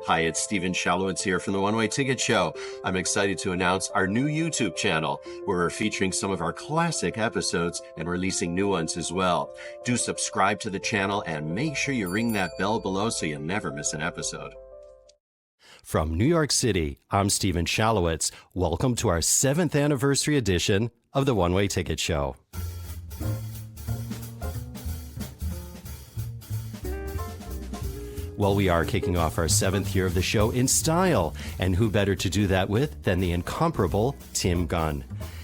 Hi, it's Stephen Shalowitz here from the One Way Ticket Show. I'm excited to announce our new YouTube channel where we're featuring some of our classic episodes and releasing new ones as well. Do subscribe to the channel and make sure you ring that bell below so you never miss an episode. From New York City, I'm Stephen Shalowitz. Welcome to our 7th anniversary edition of the One Way Ticket Show. Well, we are kicking off our 7th year of the show in style, and who better to do that with than the incomparable Tim Gunn.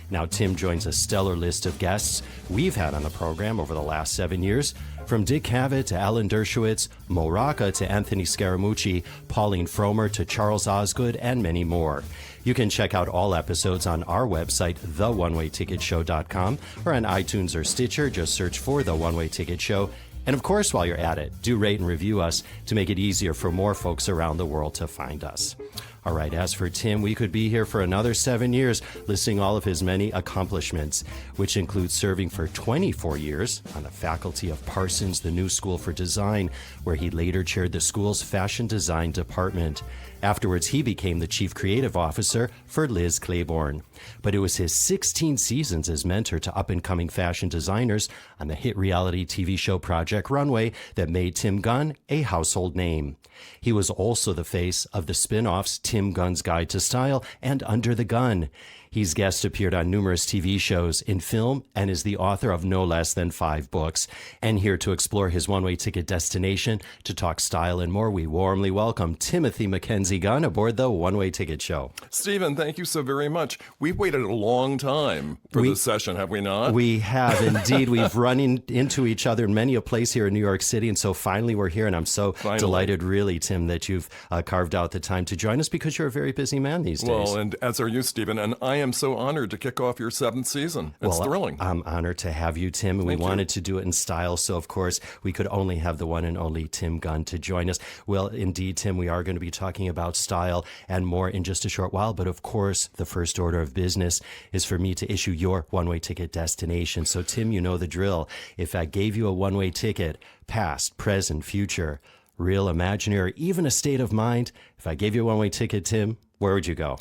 Now, Tim joins a stellar list of guests we've had on the program over the last 7 years, from Dick Cavett to Alan Dershowitz, Mo Rocca to Anthony Scaramucci, Pauline Fromer to Charles Osgood, and many more. You can check out all episodes on our website, theonewayticketshow.com, or on iTunes or Stitcher. Just search for The One Way Ticket Show. And of course, while you're at it, do rate and review us to make it easier for more folks around the world to find us. All right, as for Tim, we could be here for another 7 years, listing all of his many accomplishments, which include serving for 24 years on the faculty of Parsons, the New School for Design, where he later chaired the school's fashion design department. Afterwards, he became the chief creative officer for Liz Claiborne. But it was his 16 seasons as mentor to up-and-coming fashion designers on the hit reality TV show Project Runway that made Tim Gunn a household name. He was also the face of the spin-offs Tim Gunn's Guide to Style and Under the Gun. He's guest appeared on numerous TV shows, in film, and is the author of no less than 5 books. And here to explore his one-way ticket destination, to talk style and more, we warmly welcome Timothy Mackenzie Gunn aboard the One Way Ticket Show. Stephen, thank you so very much. We've waited a long time for this session, have we not? We have indeed. We've run into each other in many a place here in New York City, and so finally we're here, and I'm so delighted, really, Tim, that you've carved out the time to join us, because you're a very busy man these days. Well, and as are you, Stephen, and I am so honored to kick off your 7th season. It's thrilling. I'm honored to have you, Tim, and we wanted to do it in style, so of course we could only have the one and only Tim Gunn to join us. Well, indeed, Tim, we are going to be talking about style and more in just a short while, but of course the first order of business is for me to issue your one-way ticket destination. So Tim, you know the drill. If I gave you a one-way ticket, past, present, future, real, imaginary, even a state of mind, if I gave you a one-way ticket, Tim, where would you go?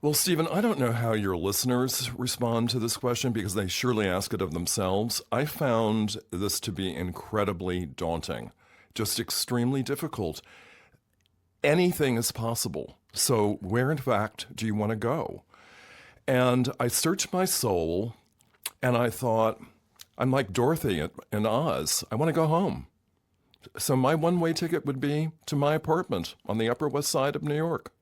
Well, Stephen, I don't know how your listeners respond to this question, because they surely ask it of themselves. I found this to be incredibly daunting, just extremely difficult. Anything is possible. So where, in fact, do you want to go? And I searched my soul, and I thought, I'm like Dorothy in Oz. I want to go home. So my one-way ticket would be to my apartment on the Upper West Side of New York.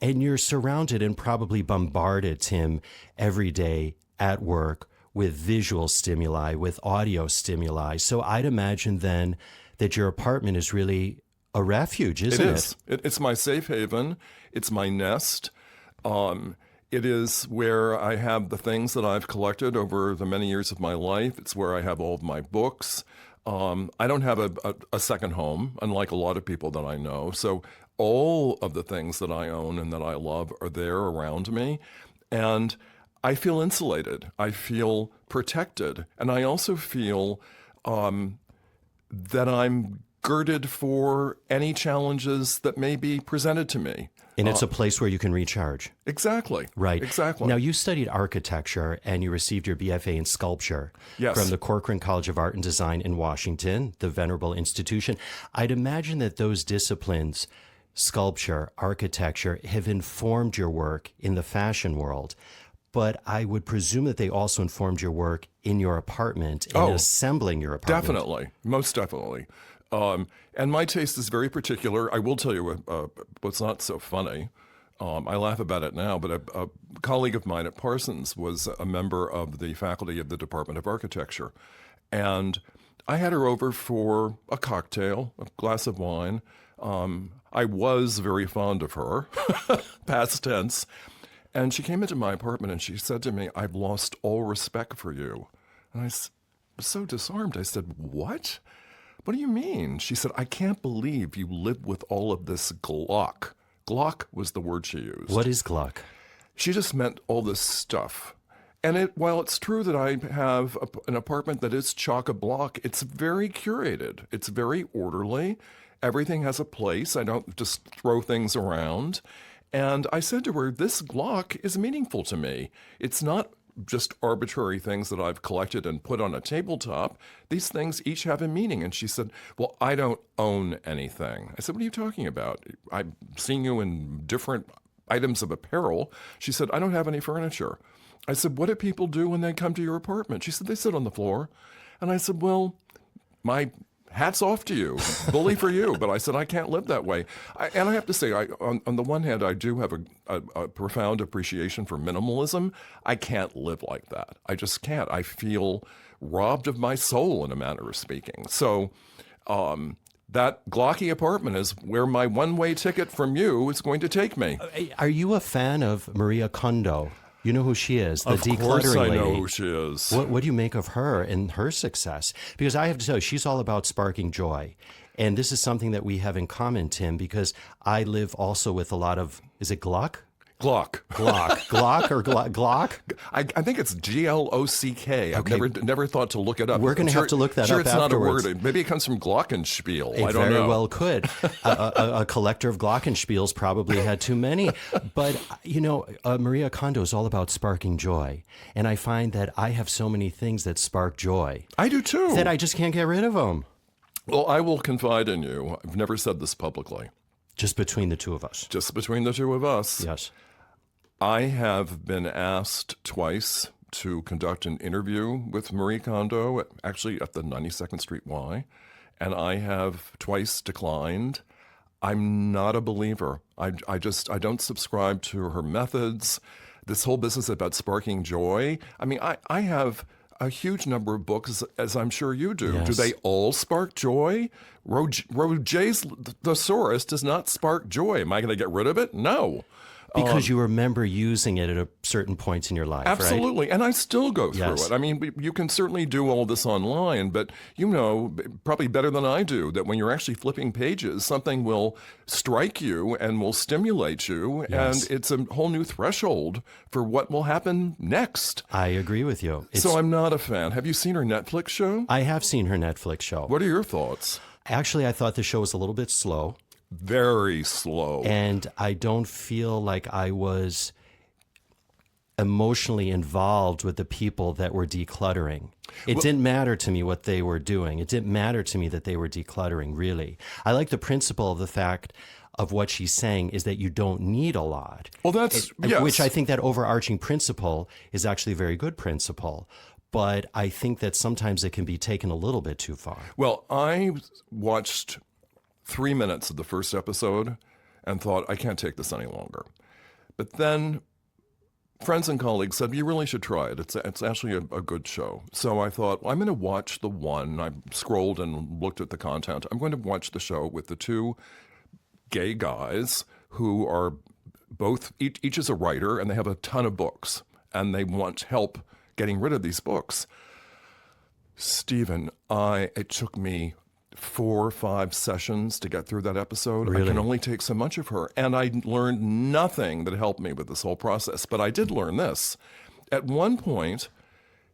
And you're surrounded and probably bombarded, Tim, every day at work with visual stimuli, with audio stimuli. So I'd imagine then that your apartment is really a refuge, isn't it? It is. It's my safe haven. It's my nest. It is where I have the things that I've collected over the many years of my life. It's where I have all of my books. I don't have a second home, unlike a lot of people that I know. So all of the things that I own and that I love are there around me. And I feel insulated. I feel protected. And I also feel that I'm girded for any challenges that may be presented to me. And it's a place where you can recharge. Exactly. Right. Exactly. Now, you studied architecture and you received your BFA in sculpture from the Corcoran College of Art and Design in Washington, the venerable institution. I'd imagine that those disciplines, sculpture, architecture, have informed your work in the fashion world. But I would presume that they also informed your work in your apartment and assembling your apartment. Definitely. Most definitely. And my taste is very particular. I will tell you what's not so funny. I laugh about it now, but a colleague of mine at Parsons was a member of the faculty of the Department of Architecture. And I had her over for a cocktail, a glass of wine. I was very fond of her, past tense. And she came into my apartment and she said to me, "I've lost all respect for you." And I was so disarmed. I said, "What? What do you mean?" She said, "I can't believe you live with all of this gluck." Gluck was the word she used. What is gluck? She just meant all this stuff. And while it's true that I have an apartment that is chock-a-block, it's very curated. It's very orderly. Everything has a place. I don't just throw things around. And I said to her, this Glock is meaningful to me. It's not just arbitrary things that I've collected and put on a tabletop. These things each have a meaning. And she said, well, I don't own anything. I said, what are you talking about? I've seen you in different items of apparel. She said, I don't have any furniture. I said, what do people do when they come to your apartment? She said, they sit on the floor. And I said, well, my hats off to you, bully for you. But I said, I can't live that way. And I have to say, on the one hand, I do have a profound appreciation for minimalism. I can't live like that. I just can't. I feel robbed of my soul, in a manner of speaking. So that Glocky apartment is where my one-way ticket from you is going to take me. Are you a fan of Maria Kondo? You know who she is, the decluttering lady. Of course I know who she is. What do you make of her and her success? Because I have to tell you, she's all about sparking joy. And this is something that we have in common, Tim, because I live also with a lot of, is it Glock? Glock. Glock or Glock? I think it's Glock. I've never thought to look it up. We're going to have to look that up it's afterwards. not a word. Maybe it comes from Glockenspiel. It I don't know. very well could. A collector of Glockenspiels probably had too many. But, Maria Kondo is all about sparking joy. And I find that I have so many things that spark joy. I do too. That I just can't get rid of them. Well, I will confide in you. I've never said this publicly. Just between the two of us. Just between the two of us. Yes. I have been asked twice to conduct an interview with Marie Kondo, actually at the 92nd Street Y, and I have twice declined. I'm not a believer. I don't subscribe to her methods. This whole business about sparking joy. I mean, I have a huge number of books, as I'm sure you do. Yes. Do they all spark joy? Roget's Thesaurus does not spark joy. Am I going to get rid of it? No. Because you remember using it at certain points in your life, absolutely. Right? And I still go through Yes. it. I mean, you can certainly do all this online, but you know probably better than I do that when you're actually flipping pages, something will strike you and will stimulate you, Yes. and it's a whole new threshold for what will happen next. I agree with you. So I'm not a fan. Have you seen her Netflix show? I have seen her Netflix show. What are your thoughts? Actually, I thought the show was a little bit slow. Very slow. And I don't feel like I was emotionally involved with the people that were decluttering. It didn't matter to me what they were doing. It didn't matter to me that they were decluttering, really. I like the principle of the fact of what she's saying is that you don't need a lot. Well, that's, yes. Which I think that overarching principle is actually a very good principle. But I think that sometimes it can be taken a little bit too far. Well, I watched 3 minutes of the first episode and thought, I can't take this any longer. But then friends and colleagues said, you really should try it. It's actually a good show. So I thought, well, I'm going to watch the one. I scrolled and looked at the content. I'm going to watch the show with the two gay guys who are both, each is a writer, and they have a ton of books. And they want help getting rid of these books. Stephen, it took me 4 or 5 sessions to get through that episode. Really? I can only take so much of her. And I learned nothing that helped me with this whole process. But I did learn this. At one point,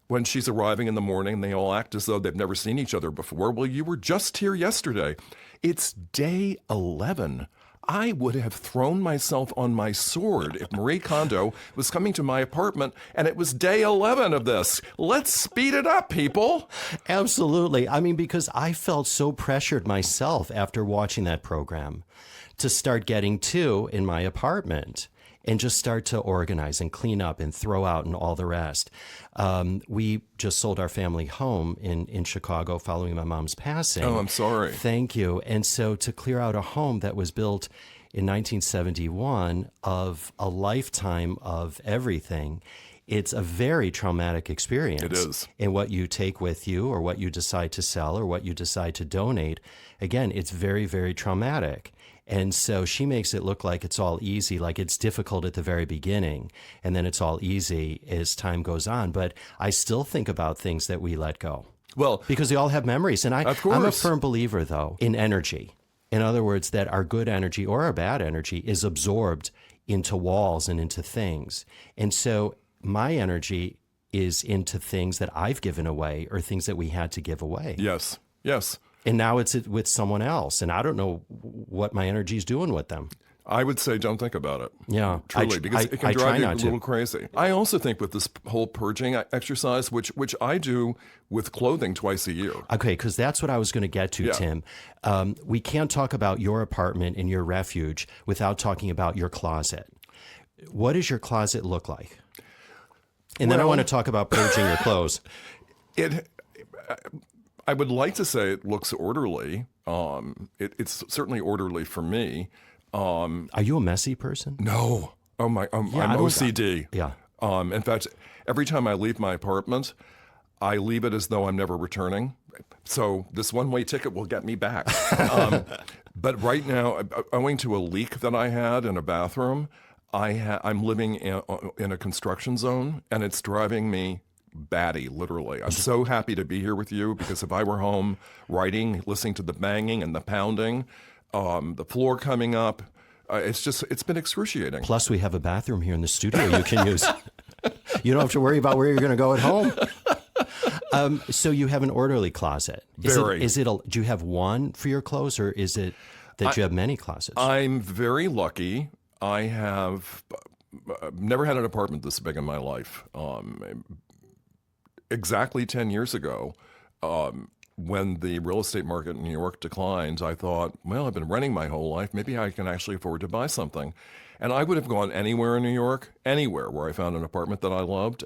when she's arriving in the morning, they all act as though they've never seen each other before. Well, you were just here yesterday. It's day 11. I would have thrown myself on my sword if Marie Kondo was coming to my apartment and it was day 11 of this. Let's speed it up, people. Absolutely. I mean, because I felt so pressured myself after watching that program to start getting two in my apartment and just start to organize and clean up and throw out and all the rest. We just sold our family home in Chicago following my mom's passing. Oh, I'm sorry. Thank you. And so to clear out a home that was built in 1971 of a lifetime of everything, it's a very traumatic experience. It is. And what you take with you or what you decide to sell or what you decide to donate, again, it's very, very traumatic. And so she makes it look like it's all easy, like it's difficult at the very beginning, and then it's all easy as time goes on. But I still think about things that we let go. Well, because they all have memories. And I'm a firm believer, though, in energy. In other words, that our good energy or our bad energy is absorbed into walls and into things. And so my energy is into things that I've given away or things that we had to give away. Yes. Yes. And now it's with someone else, and I don't know what my energy is doing with them. I would say don't think about it. Yeah, Truly, because it can I drive you a not little to. crazy. I also think with this whole purging exercise, which I do with clothing twice a year. Okay, because that's what I was going to get to, Yeah. Tim. We can't talk about your apartment and your refuge without talking about your closet. What does your closet look like? And then I Well- want to talk about purging your clothes. I would like to say it looks orderly. It's certainly orderly for me. Are you a messy person? No. Oh my, I I'm don't- OCD. Yeah. In fact, every time I leave my apartment, I leave it as though I'm never returning. So this one-way ticket will get me back. But right now, owing to a leak that I had in a bathroom, I'm living in a construction zone, and it's driving me batty, literally. I'm so happy to be here with you, because if I were home writing, listening to the banging and the pounding, the floor coming up, it's been excruciating. Plus, we have a bathroom here in the studio you can use. You don't have to worry about where you're going to go at home. So you have an orderly closet. Very. Do you have one for your clothes, or is it that you have many closets? I'm very lucky. I have never had an apartment this big in my life. Exactly 10 years ago, when the real estate market in New York declined, I thought, well, I've been renting my whole life. Maybe I can actually afford to buy something. And I would have gone anywhere in New York, anywhere where I found an apartment that I loved.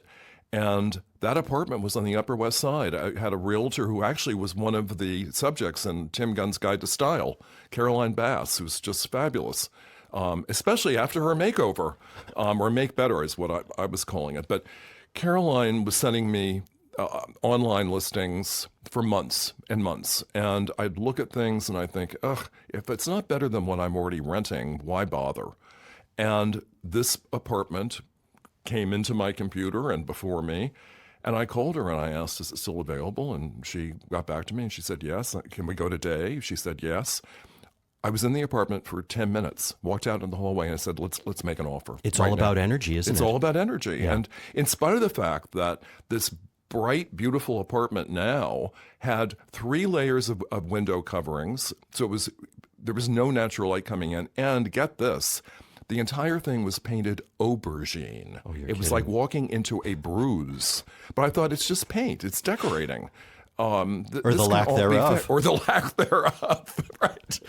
And that apartment was on the Upper West Side. I had a realtor who actually was one of the subjects in Tim Gunn's Guide to Style, Caroline Bass, who's just fabulous, especially after her makeover, or make better is what I was calling it. But Caroline was sending me online listings for months and months. And I'd look at things and I think, ugh, if it's not better than what I'm already renting, why bother? And this apartment came into my computer and before me, and I called her and I asked, is it still available? And she got back to me and she said, yes. Can we go today? She said, yes. I was in the apartment for 10 minutes, walked out in the hallway and I said, let's make an offer. It's all about energy, isn't it? It's all about energy. Yeah. And in spite of the fact that this bright, beautiful apartment now had 3 layers of window coverings, so there was no natural light coming in. And get this, the entire thing was painted aubergine. It was like walking into a bruise. But I thought, it's just paint. It's decorating. Or the lack thereof. Or the lack thereof, right.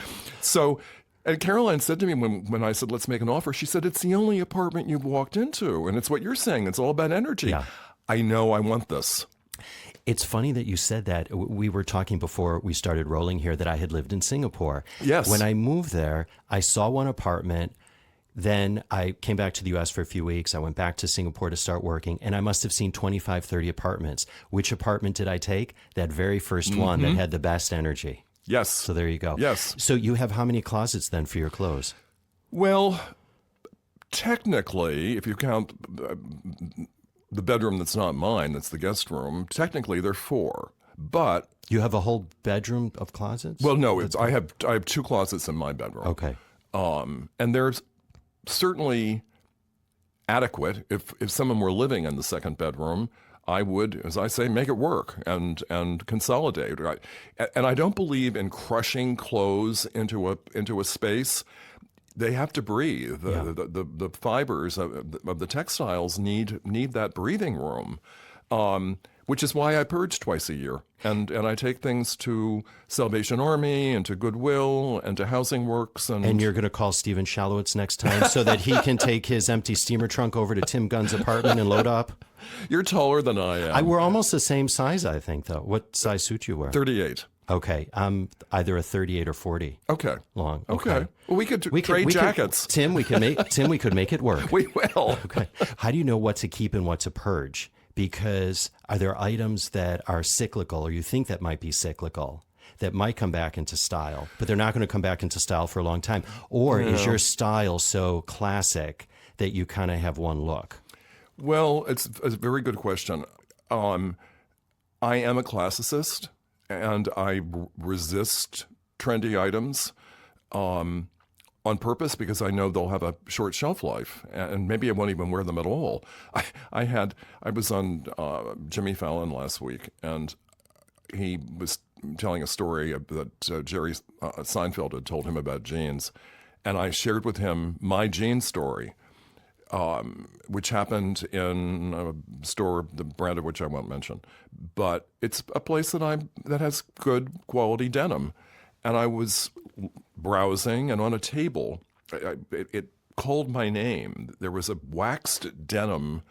So, and Caroline said to me when I said, let's make an offer, she said, it's the only apartment you've walked into. And it's what you're saying. It's all about energy. Yeah. I know I want this. It's funny that you said that. We were talking before we started rolling here that I had lived in Singapore. Yes. When I moved there, I saw one apartment. Then I came back to the U.S. for a few weeks. I went back to Singapore to start working, and I must have seen 25, 30 apartments. Which apartment did I take? That very first one that had the best energy. Yes. So there you go. Yes. So you have how many closets then for your clothes? Well, technically, if you count the bedroom that's not mine, that's the guest room, technically there are 4. But You have a whole bedroom of closets? well, no, I have 2 closets in my bedroom. Okay. And there's certainly adequate. If someone were living in the second bedroom, I would, as I say, make it work and consolidate. Right? And I don't believe in crushing clothes into a space. They have to breathe. The fibers of the textiles need that breathing room. Which is why I purge twice a year. And I take things to Salvation Army and to Goodwill and to Housing Works. And you're going to call Stephen Shalowitz next time so that he can take his empty steamer trunk over to Tim Gunn's apartment and load up? You're taller than I am. We're almost the same size, I think, though. What size suit you wear? 38. Okay. I'm either a 38 or 40 Okay. long. Okay. Well, we could trade jackets. Tim, we could make it work. We will. Okay. How do you know what to keep and what to purge? Because are there items that are cyclical, or you think that might be cyclical, that might come back into style, but they're not going to come back into style for a long time? Or is your style so classic that you kind of have one look? Well, it's a very good question. I am a classicist, and I resist trendy items on purpose because I know they'll have a short shelf life, and maybe I won't even wear them at all. I was on Jimmy Fallon last week, and he was telling a story that Jerry Seinfeld had told him about jeans, and I shared with him my jean story, which happened in a store, the brand of which I won't mention, but it's a place that has good quality denim, and I was browsing, and on a table, it called my name. There was a waxed denim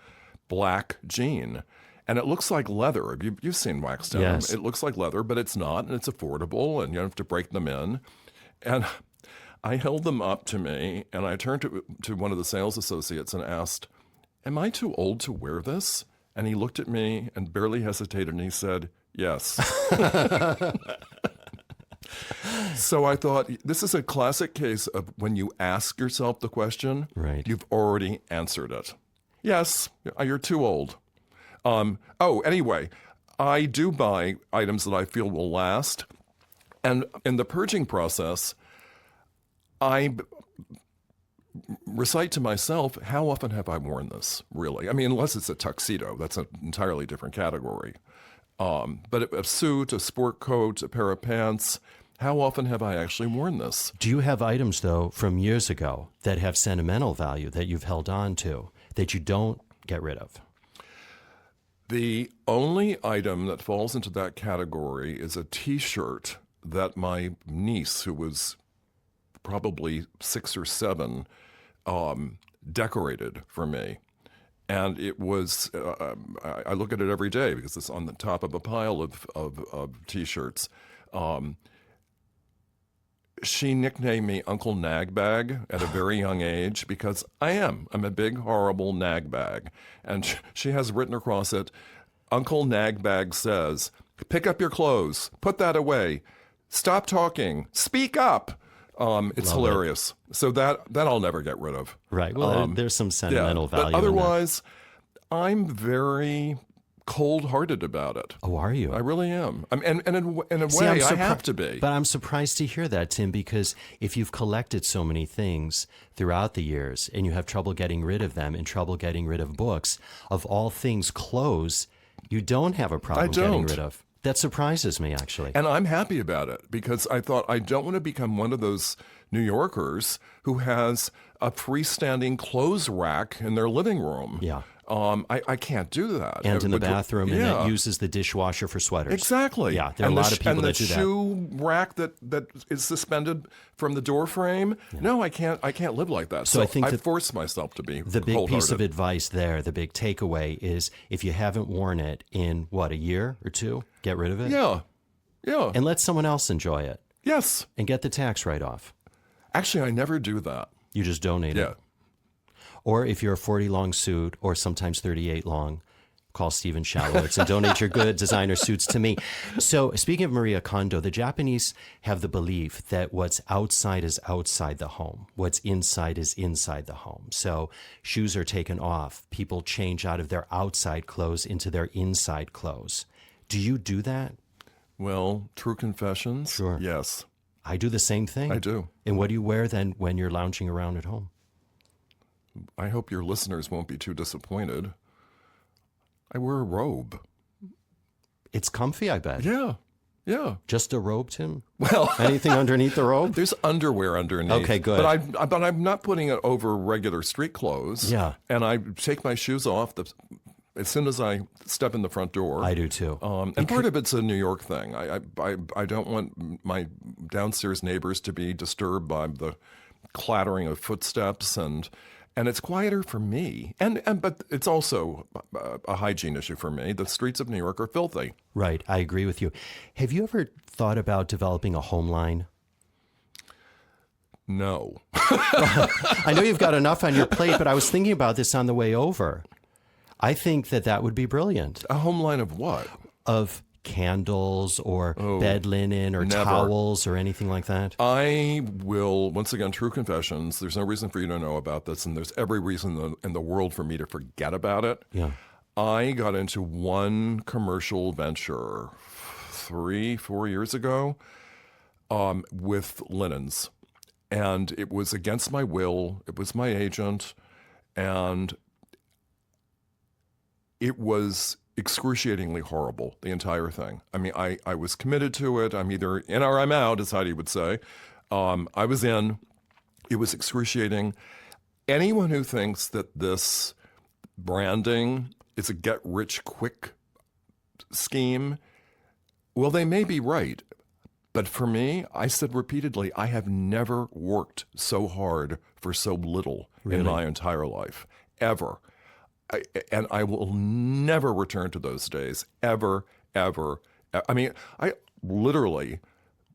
black jean. And it looks like leather. You've seen waxed denim. Yes. It looks like leather, but it's not, and it's affordable, and you don't have to break them in. And I held them up to me, and I turned to one of the sales associates and asked, "Am I too old to wear this?" And he looked at me and barely hesitated, and he said, "Yes." So I thought, this is a classic case of when you ask yourself the question, right, you've already answered it. Yes, you're too old. Anyway, I do buy items that I feel will last. And in the purging process, I recite to myself, how often have I worn this, really? I mean, unless it's a tuxedo, that's an entirely different category. But a suit, a sport coat, a pair of pants, how often have I actually worn this? Do you have items, though, from years ago that have sentimental value that you've held on to that you don't get rid of? The only item that falls into that category is a T-shirt that my niece, who was probably 6 or 7, decorated for me. And it was, I look at it every day because it's on the top of a pile of T-shirts. She nicknamed me Uncle Nagbag at a very young age because I'm a big, horrible nagbag. And she has written across it, "Uncle Nagbag says, pick up your clothes, put that away, stop talking, speak up." It's Love hilarious. So that I'll never get rid of. Right. Well, there's some sentimental value. But otherwise, I'm very cold-hearted about it. Oh, are you? I really am. And in a See, way, I have to be. But I'm surprised to hear that, Tim, because if you've collected so many things throughout the years and you have trouble getting rid of them and trouble getting rid of books, of all things, clothes, you don't have a problem getting rid of. That surprises me, actually. And I'm happy about it because I thought I don't want to become one of those New Yorkers who has a freestanding clothes rack in their living room. Yeah. I can't do that. And in the bathroom, and that uses the dishwasher for sweaters. Exactly. Yeah, there are a lot of people that do that. And the shoe rack that is suspended from the door frame. Yeah. No, I can't live like that. So I think I force myself to be the big cold-hearted. piece of advice there, the big takeaway is if you haven't worn it in, a year or two, get rid of it. Yeah. And let someone else enjoy it. Yes. And get the tax write-off. Actually, I never do that. You just donate it. Or if you're a 40 long suit or sometimes 38 long, call Stephen Shalowitz and donate your good designer suits to me. So speaking of Maria Kondo, the Japanese have the belief that what's outside is outside the home. What's inside is inside the home. So shoes are taken off. People change out of their outside clothes into their inside clothes. Do you do that? Well, true confessions. Sure. Yes. I do the same thing. I do. And what do you wear then when you're lounging around at home? I hope your listeners won't be too disappointed. I wear a robe. It's comfy, I bet. Yeah. Just a robe, Tim? Well, anything underneath the robe? There's underwear underneath. Okay, good. But I'm not putting it over regular street clothes. Yeah. And I take my shoes off as soon as I step in the front door. I do too. And part of it's a New York thing. I don't want my downstairs neighbors to be disturbed by the clattering of footsteps and it's quieter for me. But it's also a hygiene issue for me. The streets of New York are filthy. Right. I agree with you. Have you ever thought about developing a home line? No. I know you've got enough on your plate, but I was thinking about this on the way over. I think that would be brilliant. A home line of what? Of candles or bed linen or towels or anything like that? I will, once again, true confessions. There's no reason for you to know about this, and there's every reason in the world for me to forget about it. Yeah. I got into one commercial venture 3-4 years ago with linens, and it was against my will. It was my agent, and it was excruciatingly horrible, the entire thing. I mean, I was committed to it. I'm either in or I'm out, as Heidi would say. I was in. It was excruciating. Anyone who thinks that this branding is a get-rich-quick scheme, well, they may be right. But for me, I said repeatedly, I have never worked so hard for so little in my entire life, ever. And I will never return to those days, ever, ever. I mean, I literally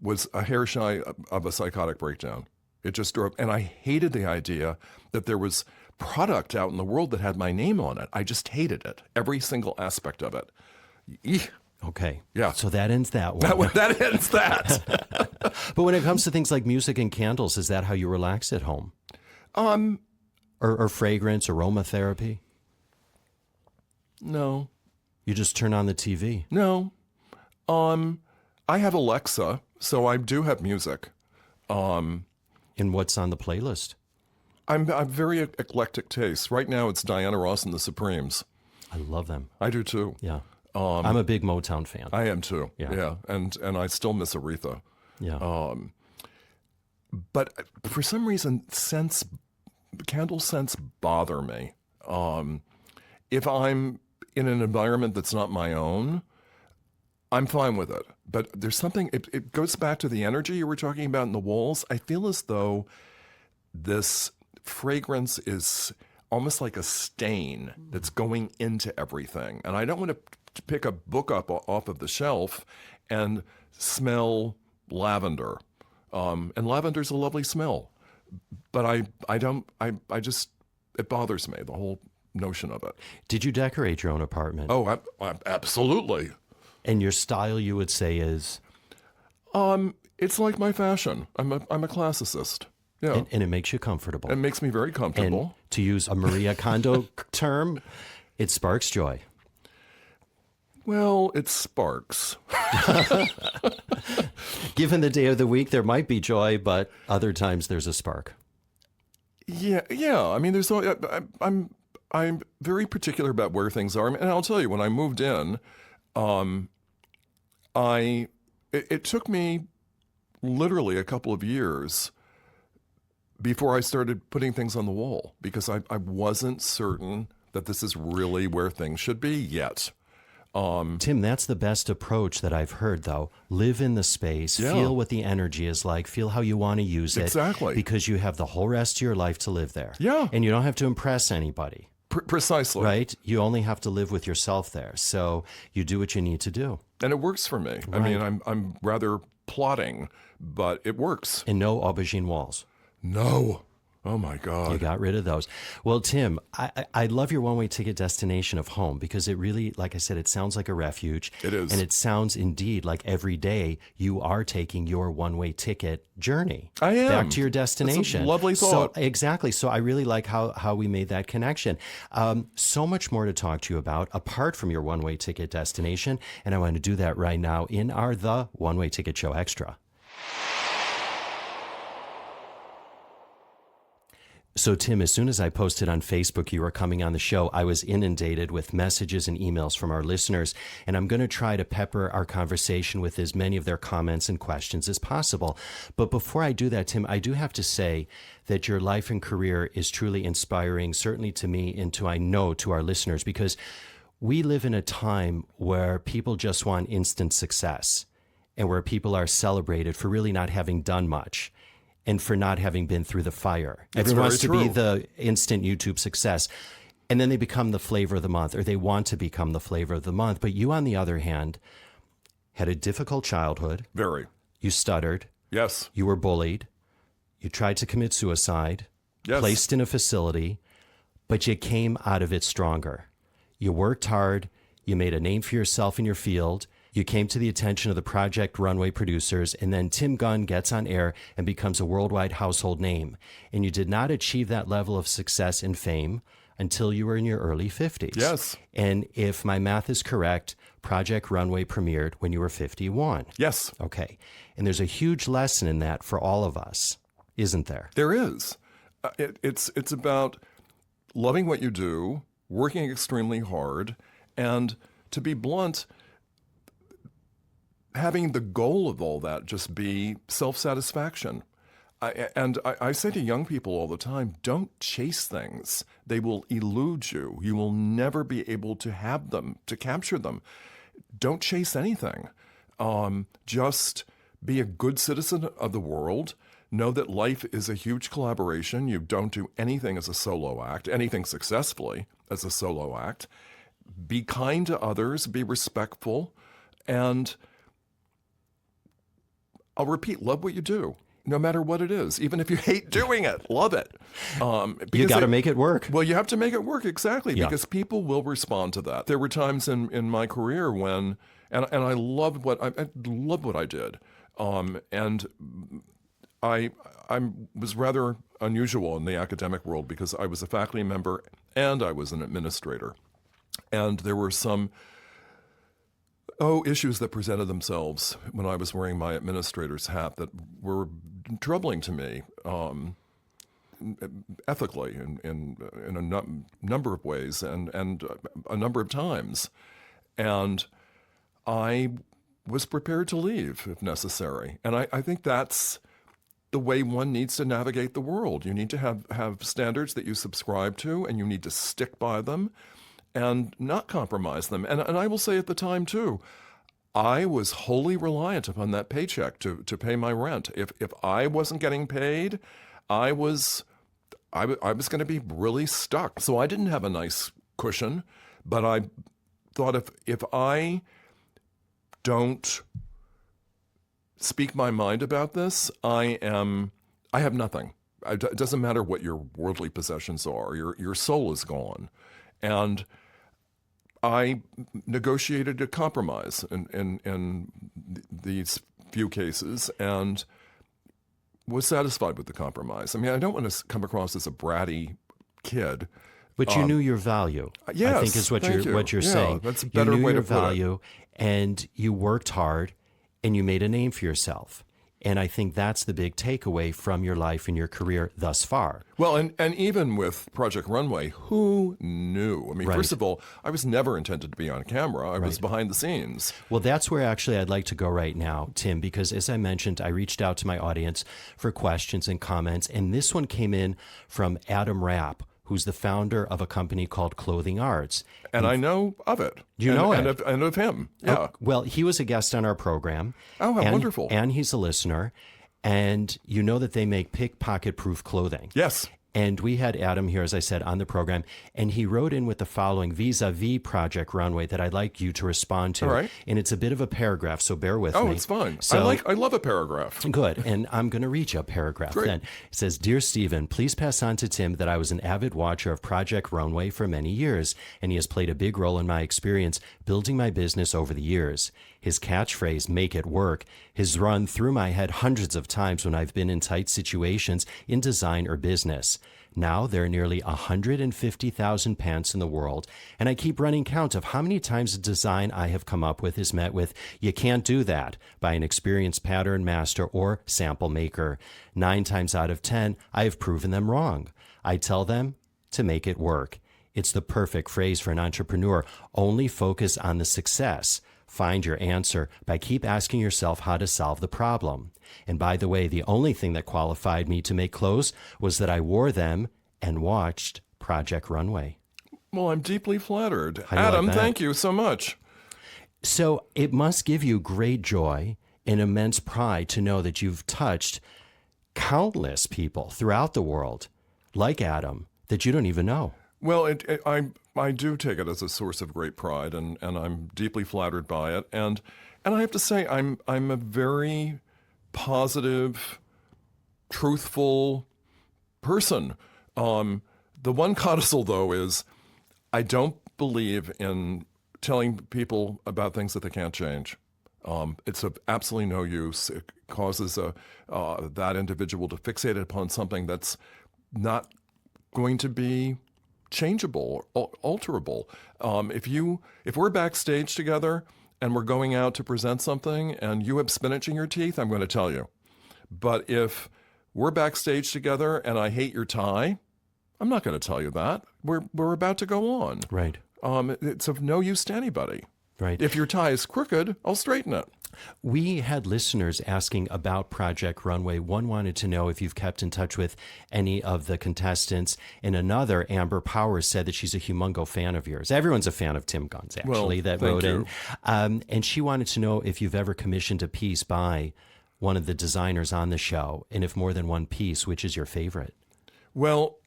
was a hair shy of a psychotic breakdown. It just drove, and I hated the idea that there was product out in the world that had my name on it. I just hated it, every single aspect of it. Eek. Okay. Yeah. So that ends that one. That ends that. But when it comes to things like music and candles, is that how you relax at home? Or fragrance, aromatherapy? No. You just turn on the TV? No. I have Alexa, so I do have music. And what's on the playlist? I'm very eclectic taste. Right now it's Diana Ross and the Supremes. I love them. I do too. Yeah. I'm a big Motown fan. I am too. Yeah. And I still miss Aretha. Yeah. But for some reason, candle scents bother me. If I'm in an environment that's not my own, I'm fine with it. But there's something, it goes back to the energy you were talking about in the walls. I feel as though this fragrance is almost like a stain that's going into everything. And I don't want to pick a book up off of the shelf and smell lavender. And lavender's a lovely smell. But I just, it bothers me, the whole notion of it. Did you decorate your own apartment? Oh, absolutely. And your style, you would say, is? It's like my fashion. I'm a classicist. Yeah. And it makes you comfortable. It makes me very comfortable. And to use a Maria Kondo term, it sparks joy. Well, it sparks. Given the day of the week, there might be joy, but other times there's a spark. Yeah. I mean, I'm very particular about where things are. And I'll tell you, when I moved in, it took me literally a couple of years before I started putting things on the wall, because I wasn't certain that this is really where things should be yet. Tim, that's the best approach that I've heard, though. Live in the space, feel what the energy is like, feel how you want to use it. Exactly. Because you have the whole rest of your life to live there. Yeah. And you don't have to impress anybody. Precisely. Right? You only have to live with yourself there. So you do what you need to do. And it works for me. Right. I mean, I'm rather plotting, but it works. And no aubergine walls. No. Oh, my God. You got rid of those. Well, Tim, I love your one-way ticket destination of home, because it really, like I said, it sounds like a refuge. It is. And it sounds indeed like every day you are taking your one-way ticket journey. I am. Back to your destination. That's a lovely thought. So, exactly. So I really like how we made that connection. So much more to talk to you about apart from your one-way ticket destination. And I want to do that right now in our The One-Way Ticket Show Extra. So, Tim, as soon as I posted on Facebook you were coming on the show, I was inundated with messages and emails from our listeners, and I'm going to try to pepper our conversation with as many of their comments and questions as possible. But before I do that, Tim, I do have to say that your life and career is truly inspiring, certainly to me and I know to our listeners, because we live in a time where people just want instant success and where people are celebrated for really not having done much. And for not having been through the fire. Everyone wants to be the instant YouTube success. And then they become the flavor of the month, or they want to become the flavor of the month. But you, on the other hand, had a difficult childhood. Very. You stuttered. Yes. You were bullied. You tried to commit suicide. Yes. Placed in a facility. But you came out of it stronger. You worked hard. You made a name for yourself in your field. You came to the attention of the Project Runway producers, and then Tim Gunn gets on air and becomes a worldwide household name. And you did not achieve that level of success and fame until you were in your early 50s. Yes. And if my math is correct, Project Runway premiered when you were 51. Yes. Okay. And there's a huge lesson in that for all of us, isn't there? There is. It's about loving what you do, working extremely hard, and to be blunt, having the goal of all that just be self-satisfaction. I say to young people all the time, don't chase things. They will elude you. You will never be able to have them, to capture them. Don't chase anything. Just be a good citizen of the world. Know that life is a huge collaboration. You don't do anything as a solo act, anything successfully as a solo act. Be kind to others, be respectful, and I'll repeat, love what you do. No matter what it is, even if you hate doing it, love it. You got to make it work. Well, you have to make it work, exactly, because people will respond to that. There were times in my career when, and I loved what I did, and I was rather unusual in the academic world because I was a faculty member and I was an administrator, and there were some issues that presented themselves when I was wearing my administrator's hat that were troubling to me ethically in a number of ways and a number of times. And I was prepared to leave if necessary. And I think that's the way one needs to navigate the world. You need to have standards that you subscribe to, and you need to stick by them and not compromise them. And I will say at the time, too, I was wholly reliant upon that paycheck to pay my rent. If I wasn't getting paid, I was going to be really stuck. So I didn't have a nice cushion, but I thought if I don't speak my mind about this, I have nothing. It doesn't matter what your worldly possessions are. Your soul is gone. And I negotiated a compromise in these few cases and was satisfied with the compromise. I mean, I don't want to come across as a bratty kid. But you knew your value. Yes, I think is what you're saying. That's a better way to put it. You knew your value, and you worked hard, and you made a name for yourself. And I think that's the big takeaway from your life and your career thus far. Well, and even with Project Runway, who knew? I mean, first of all, I was never intended to be on camera. I was behind the scenes. Well, that's where actually I'd like to go right now, Tim, because as I mentioned, I reached out to my audience for questions and comments, and this one came in from Adam Rapp, who's the founder of a company called Clothing Arts. And I know of it. You know it? And of him, yeah. Oh, well, he was a guest on our program. Oh, how wonderful. And he's a listener. And you know that they make pickpocket-proof clothing. Yes. And we had Adam here, as I said, on the program, and he wrote in with the following vis-a-vis Project Runway that I'd like you to respond to. All right. And it's a bit of a paragraph, so bear with me. Oh, it's fine. So, I love a paragraph. Good. And I'm going to read you a paragraph Great. then. It says, Dear Stephen, please pass on to Tim that I was an avid watcher of Project Runway for many years, and he has played a big role in my experience building my business over the years. His catchphrase, make it work, has run through my head hundreds of times when I've been in tight situations in design or business. Now there are nearly 150,000 pants in the world, and I keep running count of how many times a design I have come up with is met with, you can't do that, by an experienced pattern master or sample maker. 9 times out of 10, I have proven them wrong. I tell them to make it work. It's the perfect phrase for an entrepreneur. Only focus on the success. Find your answer by keep asking yourself how to solve the problem. And by the way, the only thing that qualified me to make clothes was that I wore them and watched Project Runway. Well, I'm deeply flattered. How do you Adam, like that? thank you so much. So it must give you great joy and immense pride to know that you've touched countless people throughout the world, like Adam, that you don't even know. Well, I do take it as a source of great pride, and I'm deeply flattered by it. And I have to say, I'm a very positive, truthful person. The one codicil, though, is I don't believe in telling people about things that they can't change. It's of absolutely no use. It causes that individual to fixate upon something that's not going to be changeable, alterable. If we're backstage together and we're going out to present something and you have spinach in your teeth, I'm going to tell you. But if we're backstage together and I hate your tie, I'm not going to tell you that. We're about to go on. Right. It's of no use to anybody. Right. If your tie is crooked, I'll straighten it. We had listeners asking about Project Runway. One wanted to know if you've kept in touch with any of the contestants. And another, Amber Powers, said that she's a humongo fan of yours. Everyone's a fan of Tim Gunn's, actually, that wrote in. And she wanted to know if you've ever commissioned a piece by one of the designers on the show, and if more than one piece, which is your favorite? Well,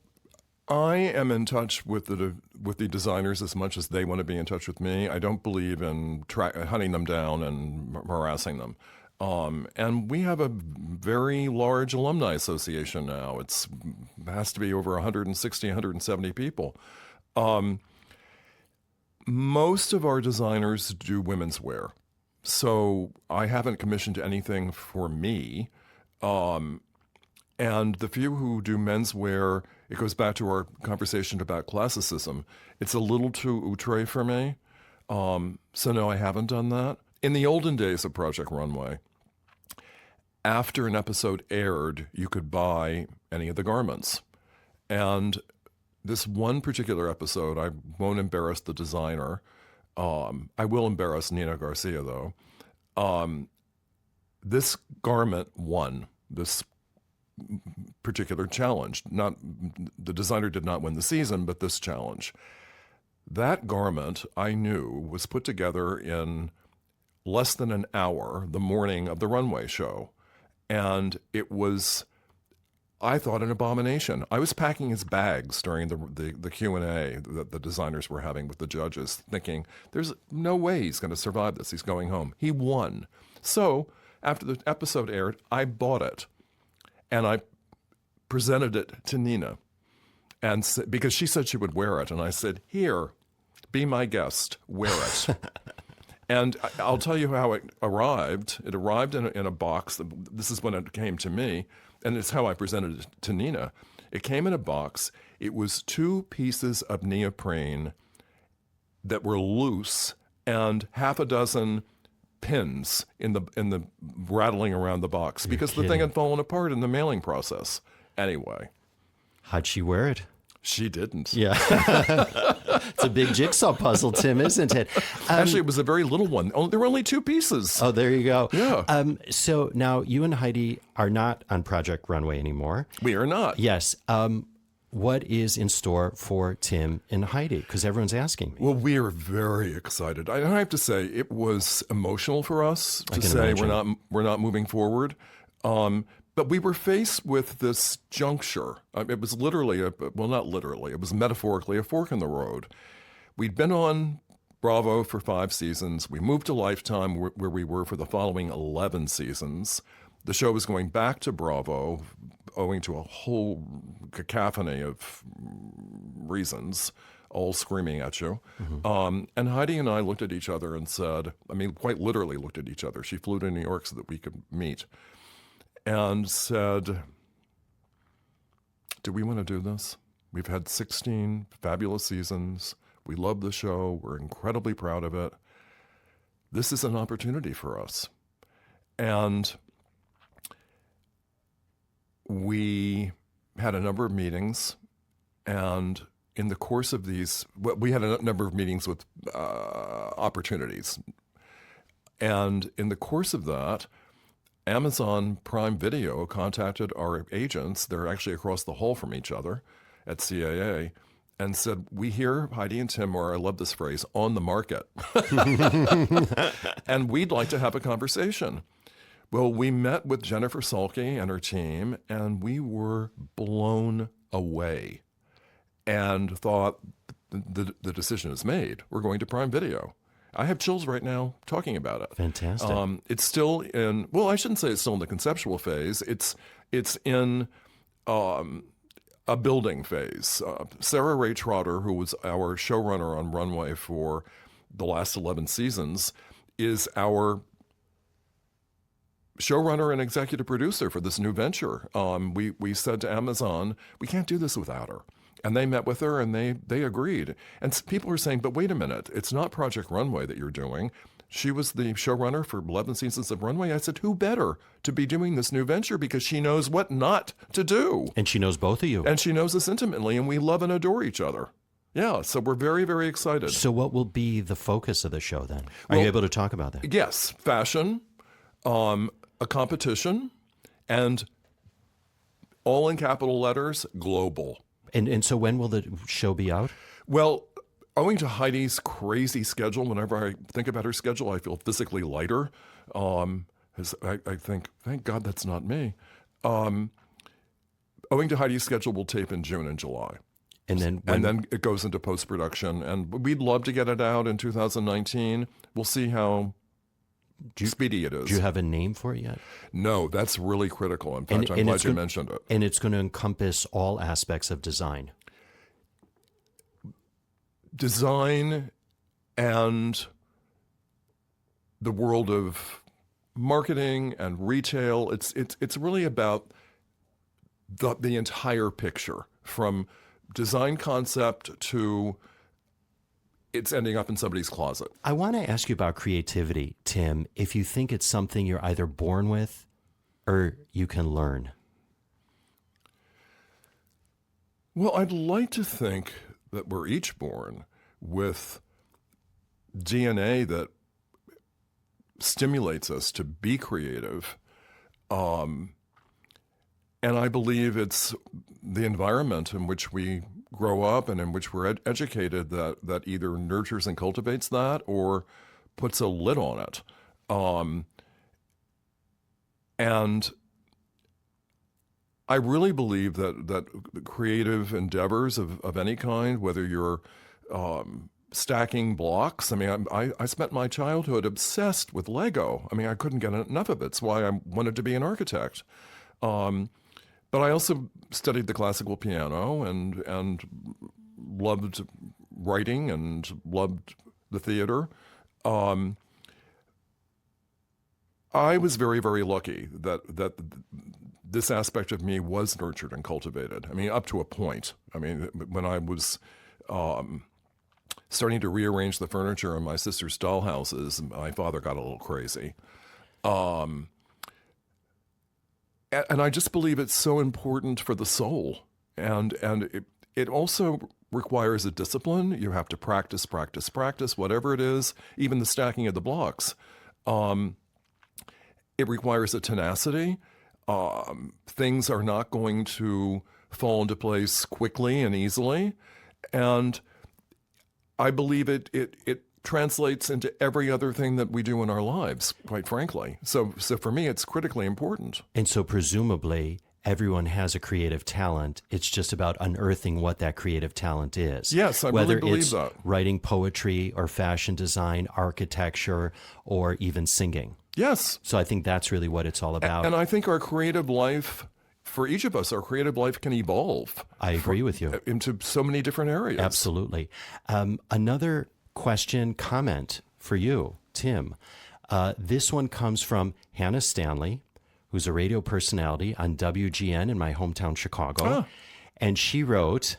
I am in touch with the designers as much as they want to be in touch with me. I don't believe in hunting them down and harassing them. And we have a very large alumni association now. It has to be over 160, 170 people. Most of our designers do women's wear. So I haven't commissioned anything for me. And the few who do menswear, it goes back to our conversation about classicism. It's a little too outre for me. So no, I haven't done that. In the olden days of Project Runway, after an episode aired, you could buy any of the garments. And this one particular episode, I won't embarrass the designer. I will embarrass Nina Garcia, though. This garment won this particular challenge. The designer did not win the season, but this challenge. That garment, I knew, was put together in less than an hour the morning of the runway show. And it was, I thought, an abomination. I was packing his bags during the Q&A that the designers were having with the judges, thinking, there's no way he's going to survive this. He's going home. He won. So after the episode aired, I bought it. And I presented it to Nina, and because she said she would wear it. And I said, here, be my guest, wear it. And I'll tell you how it arrived. It arrived in a box. This is when it came to me, and it's how I presented it to Nina. It came in a box. It was 2 pieces of neoprene that were loose and half a dozen pins in the rattling around the box because the thing had fallen apart in the mailing process. Anyway. How'd she wear it? She didn't. Yeah. It's a big jigsaw puzzle, Tim, isn't it? Actually, it was a very little one. There were only 2 pieces. Oh, there you go. Yeah. So now you and Heidi are not on Project Runway anymore. We are not. Yes. What is in store for Tim and Heidi? Because everyone's asking me. Well, we are very excited. I have to say, it was emotional for us to say we're not moving forward. But we were faced with this juncture. It was literally, not literally, it was metaphorically a fork in the road. We'd been on Bravo for 5 seasons. We moved to Lifetime, where we were for the following 11 seasons. The show was going back to Bravo, owing to a whole cacophony of reasons, all screaming at you. Mm-hmm. And Heidi and I looked at each other and said, quite literally looked at each other. She flew to New York so that we could meet. And said, do we want to do this? We've had 16 fabulous seasons. We love the show. We're incredibly proud of it. This is an opportunity for us. And we had a number of meetings. And in the course of these, we had a number of meetings with opportunities. And in the course of that, Amazon Prime Video contacted our agents, they're actually across the hall from each other at CAA, and said, we hear Heidi and Tim are, I love this phrase, on the market. And we'd like to have a conversation. Well, we met with Jennifer Salke and her team, and we were blown away and thought, the decision is made. We're going to Prime Video. I have chills right now talking about it. Fantastic. It's still in, well, I shouldn't say it's still in the conceptual phase. It's in a building phase. Sarah Ray Trotter, who was our showrunner on Runway for the last 11 seasons, is our showrunner and executive producer for this new venture. We said to Amazon, we can't do this without her. And they met with her and they agreed. And people are saying, but wait a minute, it's not Project Runway that you're doing. She was the showrunner for 11 seasons of Runway. I said, who better to be doing this new venture because she knows what not to do. And she knows both of you. And she knows us intimately, and we love and adore each other. Yeah, so we're very, very excited. So what will be the focus of the show then? Are you able to talk about that? Yes, fashion, a competition, and all in capital letters, global. And so when will the show be out? Well, owing to Heidi's crazy schedule, whenever I think about her schedule, I feel physically lighter. I think, thank God that's not me. Owing to Heidi's schedule, we'll tape in June and July. And then it goes into post-production. And we'd love to get it out in 2019. We'll see how speedy it is. Do you have a name for it yet? No, that's really critical. In fact, I'm glad you mentioned it. And it's going to encompass all aspects of design. Design and the world of marketing and retail. It's really about the entire picture, from design concept to it's ending up in somebody's closet. I want to ask you about creativity, Tim, if you think it's something you're either born with or you can learn. Well, I'd like to think that we're each born with DNA that stimulates us to be creative. And I believe it's the environment in which we grow up and in which we're educated that either nurtures and cultivates that or puts a lid on it. And I really believe that creative endeavors of any kind, whether you're stacking blocks. I mean, I spent my childhood obsessed with Lego. I mean, I couldn't get enough of it. It's why I wanted to be an architect. But I also studied the classical piano and loved writing and loved the theater. I was very, very lucky that this aspect of me was nurtured and cultivated. I mean, up to a point. I mean, when I was starting to rearrange the furniture in my sister's dollhouses, my father got a little crazy. And I just believe it's so important for the soul. And it also requires a discipline. You have to practice, whatever it is, even the stacking of the blocks. It requires a tenacity. Things are not going to fall into place quickly and easily. And I believe it translates into every other thing that we do in our lives, quite frankly. So for me, it's critically important. And so presumably, everyone has a creative talent. It's just about unearthing what that creative talent is. Yes, I really believe that. Whether it's writing poetry or fashion design, architecture, or even singing. Yes. So I think that's really what it's all about. And I think our creative life, for each of us, our creative life can evolve. I agree with you. Into so many different areas. Absolutely. Another question, comment for you, Tim. This one comes from Hannah Stanley, who's a radio personality on WGN in my hometown, Chicago. Ah. And she wrote,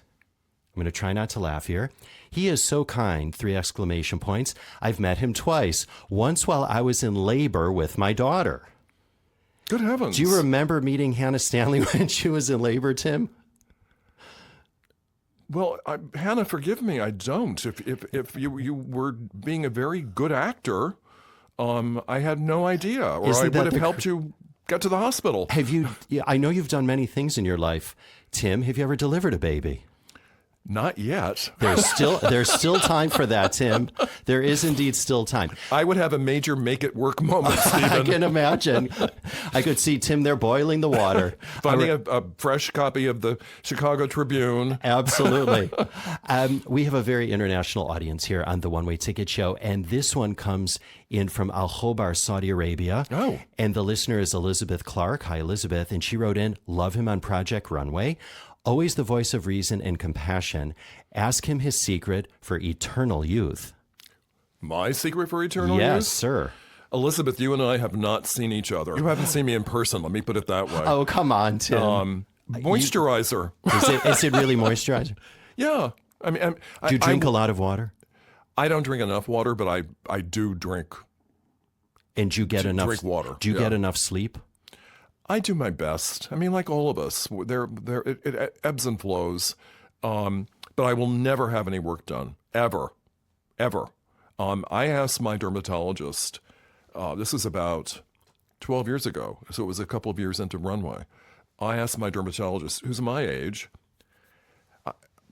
I'm going to try not to laugh here. He is so kind, 3 exclamation points. I've met him twice, once while I was in labor with my daughter. Good heavens. Do you remember meeting Hannah Stanley when she was in labor, Tim? Well, Hannah, forgive me, I don't. If you were being a very good actor, I had no idea, or I would have helped you get to the hospital. Have you? I know you've done many things in your life, Tim. Have you ever delivered a baby? Not yet. There's still time for that, Tim. There is indeed still time. I would have a major make it work moment, Stephen. I can imagine. I could see Tim there boiling the water. Finding a fresh copy of the Chicago Tribune. Absolutely. We have a very international audience here on the One Way Ticket Show, and this one comes in from Al Khobar, Saudi Arabia. Oh. And the listener is Elizabeth Clark. Hi, Elizabeth. And she wrote in, love him on Project Runway. Always the voice of reason and compassion. Ask him his secret for eternal youth. My secret for eternal youth? Yes, sir. Elizabeth, you and I have not seen each other. You haven't seen me in person, let me put it that way. Oh, come on, Tim. Moisturizer. Is it really moisturizer? Yeah. I mean, do you drink a lot of water? I don't drink enough water, but I do drink. And do you get enough? Drink water. Do you get enough sleep? I do my best. I mean, like all of us, it ebbs and flows. but I will never have any work done, ever. I asked my dermatologist, this was about 12 years ago, so it was a couple of years into Runway. I asked my dermatologist, who's my age,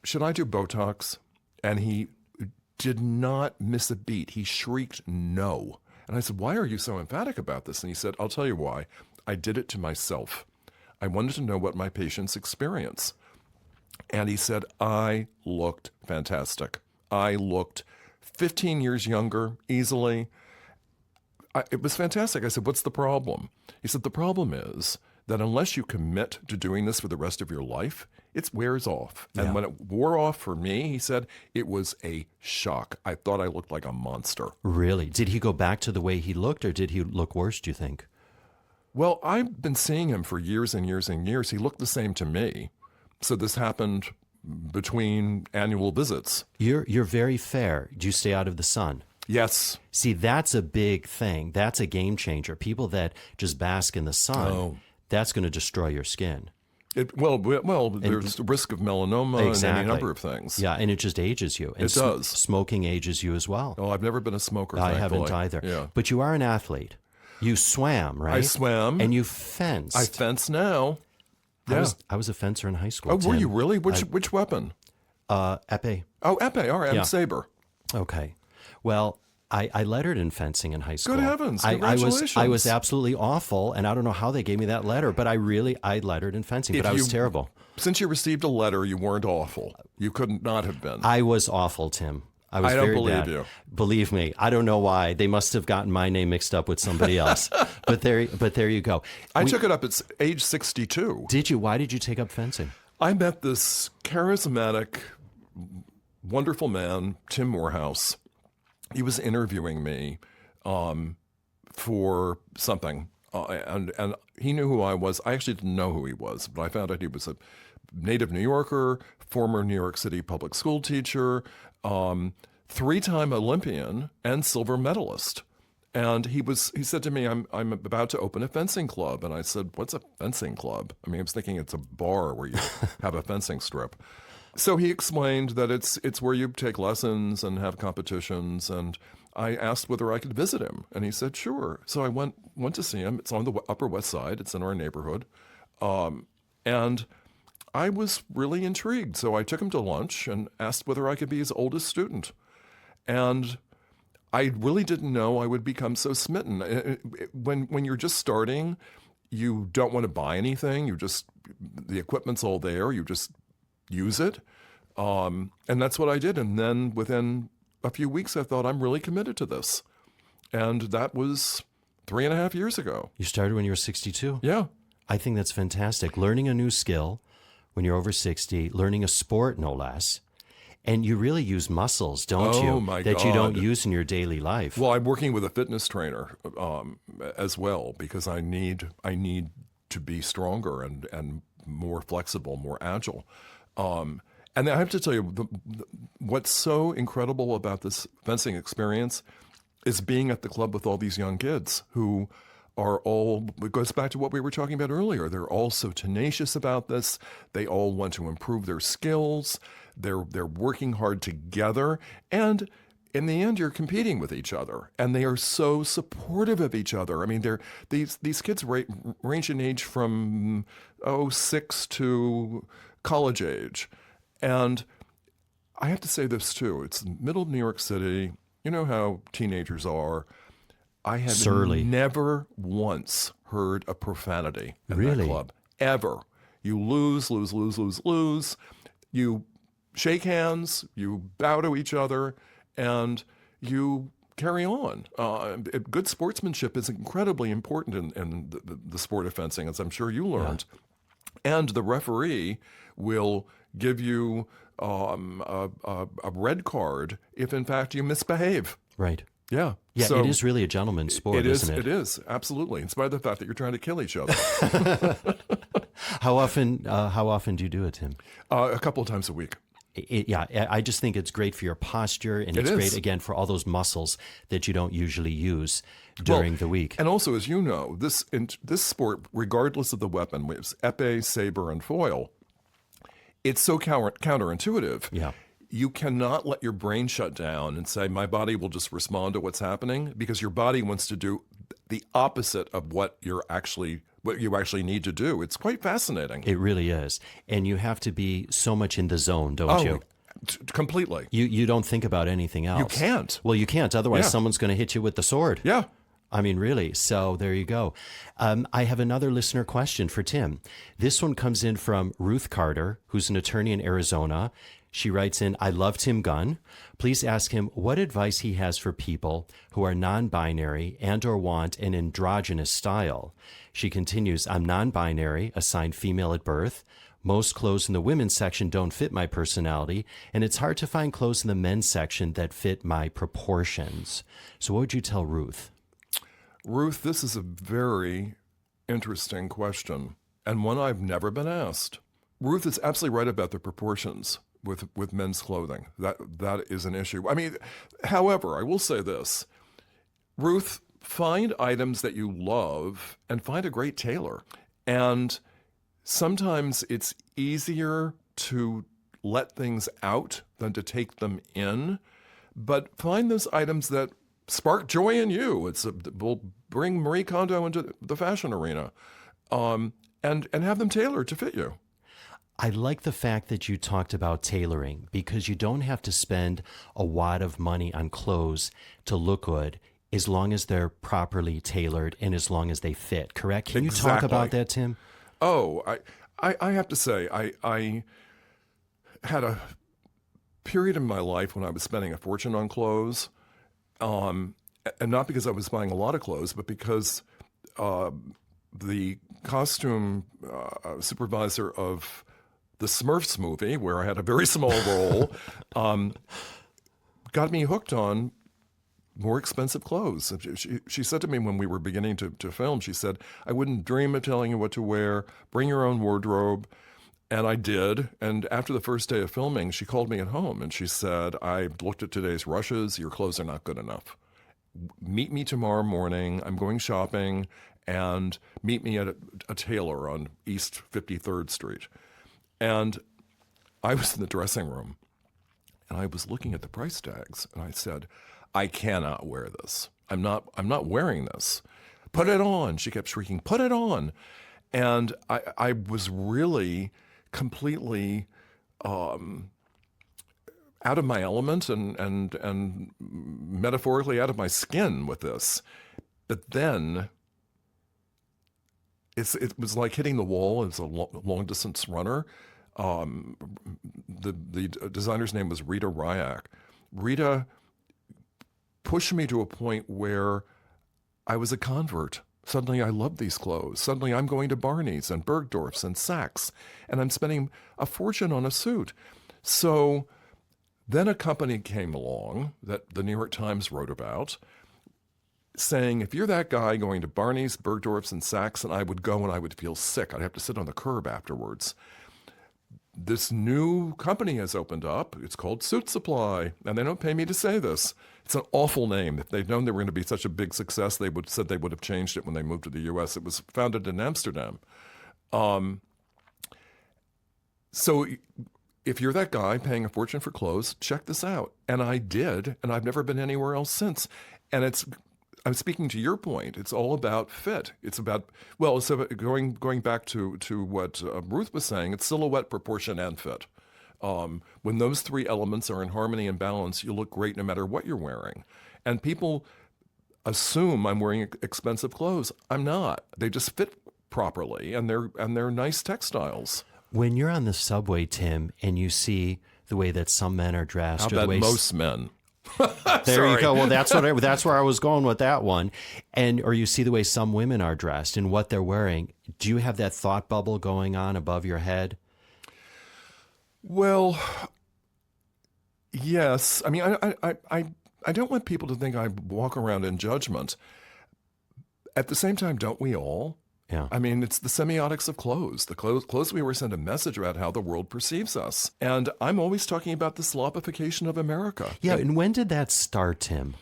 should I do Botox? And he did not miss a beat. He shrieked no. And I said, why are you so emphatic about this? And he said, I'll tell you why. I did it to myself. I wanted to know what my patients experience. And he said, I looked fantastic. I looked 15 years younger, easily. It was fantastic. I said, what's the problem? He said, the problem is that unless you commit to doing this for the rest of your life, it wears off. And when it wore off for me, he said, it was a shock. I thought I looked like a monster. Really? Did he go back to the way he looked, or did he look worse, do you think? Well, I've been seeing him for years and years and years. He looked the same to me. So this happened between annual visits. You're very fair. Do you stay out of the sun? Yes. See, that's a big thing. That's a game changer. People that just bask in the sun, that's going to destroy your skin. Well, there's the risk of melanoma and any number of things. Yeah, and it just ages you. And it does. Smoking ages you as well. Oh, I've never been a smoker, I thankfully. haven't either. Yeah. But you are an athlete. You swam, right? I swam. And you fenced. I fence now. Yeah. I was a fencer in high school. Oh, were Tim. you really? Which weapon? Epee. Oh, epee. All right, I'm saber. Okay. Well, I lettered in fencing in high school. Good heavens! Congratulations. I was absolutely awful, and I don't know how they gave me that letter, but I lettered in fencing, but I was terrible. Since you received a letter, you weren't awful. You could not have been. I was awful, Tim. I don't very believe bad. you. Believe me, I don't know why. They must have gotten my name mixed up with somebody else. But there you go. I took it up at age 62. Did you? Why did you take up fencing? I met this charismatic, wonderful man, Tim Morehouse. He was interviewing me for something, and he knew who I was. I actually didn't know who he was, but I found out he was a native New Yorker, former New York City public school teacher, 3-time Olympian and silver medalist. And he said to me, I'm about to open a fencing club. And I said, what's a fencing club? I mean, I was thinking it's a bar where you have a fencing strip. So he explained that it's where you take lessons and have competitions. And I asked whether I could visit him. And he said, sure. So I went to see him. It's on the Upper West Side. It's in our neighborhood. And I was really intrigued. So I took him to lunch and asked whether I could be his oldest student. And I really didn't know I would become so smitten. When you're just starting, you don't want to buy anything. The equipment's all there. You just use it. And that's what I did. And then within a few weeks, I thought, I'm really committed to this. And that was 3.5 years ago. You started when you were 62? Yeah. I think that's fantastic. Learning a new skill when you're over 60, learning a sport, no less. And you really use muscles, don't you? Oh, my God. That you don't use in your daily life. Well, I'm working with a fitness trainer as well because I need to be stronger and more flexible, more agile. And I have to tell you, what's so incredible about this fencing experience is being at the club with all these young kids who it goes back to what we were talking about earlier. They're all so tenacious about this. They all want to improve their skills. They're working hard together. And in the end, you're competing with each other. And they are so supportive of each other. I mean, these kids range in age from 6 to college age. And I have to say this, too. It's the middle of New York City. You know how teenagers are. I have Surly. never once heard a profanity in Really? that club. Ever. You lose. You shake hands, you bow to each other, and you carry on. Good sportsmanship is incredibly important in the sport of fencing, as I'm sure you learned. Yeah. And the referee will give you a red card if, in fact, you misbehave. Right. Yeah. Yeah, so it is really a gentleman's sport, isn't it? It is, absolutely. In spite of the fact that you're trying to kill each other. How often do you do it, Tim? A couple of times a week. I just think it's great for your posture, and it's great, again, for all those muscles that you don't usually use during the week. And also, as you know, this sport, regardless of the weapon, it's epee, saber, and foil, it's so counterintuitive. Yeah. You cannot let your brain shut down and say, my body will just respond to what's happening, because your body wants to do the opposite of what you actually need to do. It's quite fascinating. It really is. And you have to be so much in the zone, don't you? Completely. You don't think about anything else. You can't. Well, you can't. Otherwise, Yeah. someone's going to hit you with the sword. Yeah. I mean, really. So there you go. I have another listener question for Tim. This one comes in from Ruth Carter, who's an attorney in Arizona. She writes in, I love Tim Gunn. Please ask him what advice he has for people who are non-binary and or want an androgynous style. She continues, I'm non-binary, assigned female at birth. Most clothes in the women's section don't fit my personality, and it's hard to find clothes in the men's section that fit my proportions. So what would you tell Ruth? Ruth, this is a very interesting question, and one I've never been asked. Ruth is absolutely right about the proportions with men's clothing. That is an issue. I mean, however, I will say this. Ruth, find items that you love and find a great tailor. And sometimes it's easier to let things out than to take them in, but find those items that spark joy in you. Will bring Marie Kondo into the fashion arena, and have them tailored to fit you. I like the fact that you talked about tailoring, because you don't have to spend a wad of money on clothes to look good as long as they're properly tailored and as long as they fit, correct? Can you talk about that, Tim? Oh, I have to say, I had a period in my life when I was spending a fortune on clothes, and not because I was buying a lot of clothes, but because the costume supervisor of the Smurfs movie, where I had a very small role, got me hooked on more expensive clothes. She said to me when we were beginning to film, she said, I wouldn't dream of telling you what to wear. Bring your own wardrobe. And I did. And after the first day of filming, she called me at home and she said, I looked at today's rushes. Your clothes are not good enough. Meet me tomorrow morning. I'm going shopping, and meet me at a tailor on East 53rd Street. And I was in the dressing room, and I was looking at the price tags, and I said, I cannot wear this. I'm not wearing this. Put it on. She kept shrieking, put it on. And I was really completely out of my element and metaphorically out of my skin with this. But then it was like hitting the wall as a long distance runner. The designer's name was Rita Ryak. Rita pushed me to a point where I was a convert. Suddenly I love these clothes. Suddenly I'm going to Barney's and Bergdorf's and Saks, and I'm spending a fortune on a suit. So then a company came along that the New York Times wrote about, saying, if you're that guy going to Barney's, Bergdorf's, and Saks, and I would go and I would feel sick. I'd have to sit on the curb afterwards. This new company has opened up. It's called Suit Supply, and they don't pay me to say this. It's an awful name. If they'd known they were going to be such a big success, they would have changed it when they moved to the U.S. It was founded in Amsterdam. So if you're that guy paying a fortune for clothes, check this out. And I did, and I've never been anywhere else since. And I'm speaking to your point. It's all about fit. It's about, well, so going back to what Ruth was saying, it's silhouette, proportion, and fit. When those three elements are in harmony and balance, you look great no matter what you're wearing. And people assume I'm wearing expensive clothes. I'm not. They just fit properly, and they're nice textiles. When you're on the subway, Tim, and you see the way that some men are dressed, how about most men? There you go. Well, that's where I was going with that one. Or you see the way some women are dressed and what they're wearing. Do you have that thought bubble going on above your head? Well, yes. I mean, I don't want people to think I walk around in judgment. At the same time, don't we all? Yeah. I mean, it's the semiotics of clothes. The clothes we wear send a message about how the world perceives us. And I'm always talking about the slopification of America. Yeah, and when did that start, Tim?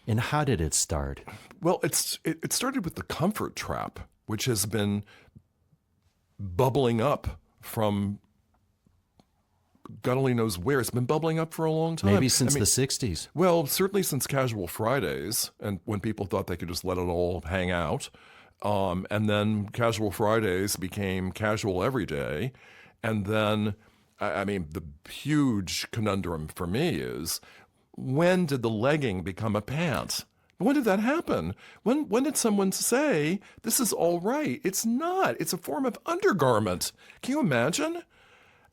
And how did it start? Well, it started with the comfort trap, which has been bubbling up from God only knows where. It's been bubbling up for a long time. Maybe since the 60s. Well, certainly since Casual Fridays, and when people thought they could just let it all hang out. And then Casual Fridays became Casual Every Day. And then, I mean, the huge conundrum for me is, when did the legging become a pant? When did that happen? When did someone say, this is all right? It's not. It's a form of undergarment. Can you imagine?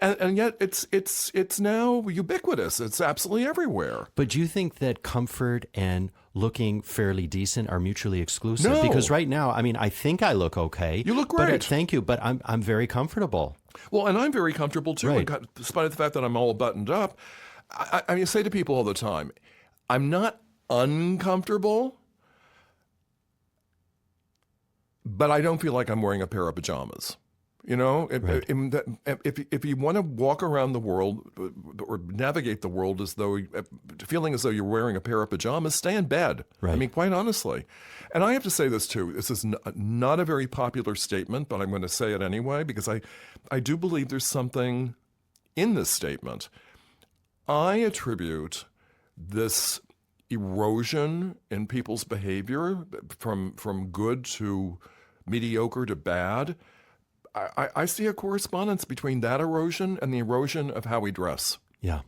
And yet it's now ubiquitous. It's absolutely everywhere. But do you think that comfort and looking fairly decent are mutually exclusive? No. Because right now, I mean, I think I look okay. You look great. Thank you, but I'm very comfortable. Well, and I'm very comfortable too, Right. despite the fact that I'm all buttoned up. I mean, I say to people all the time, I'm not uncomfortable, but I don't feel like I'm wearing a pair of pajamas. You know, if you want to walk around the world or navigate the world as though feeling as though you're wearing a pair of pajamas, stay in bed. Right. I mean, quite honestly. And I have to say this too. This is not a very popular statement, but I'm going to say it anyway because I do believe there's something in this statement. I attribute this erosion in people's behavior from good to mediocre to bad. I see a correspondence between that erosion and the erosion of how we dress. Yeah.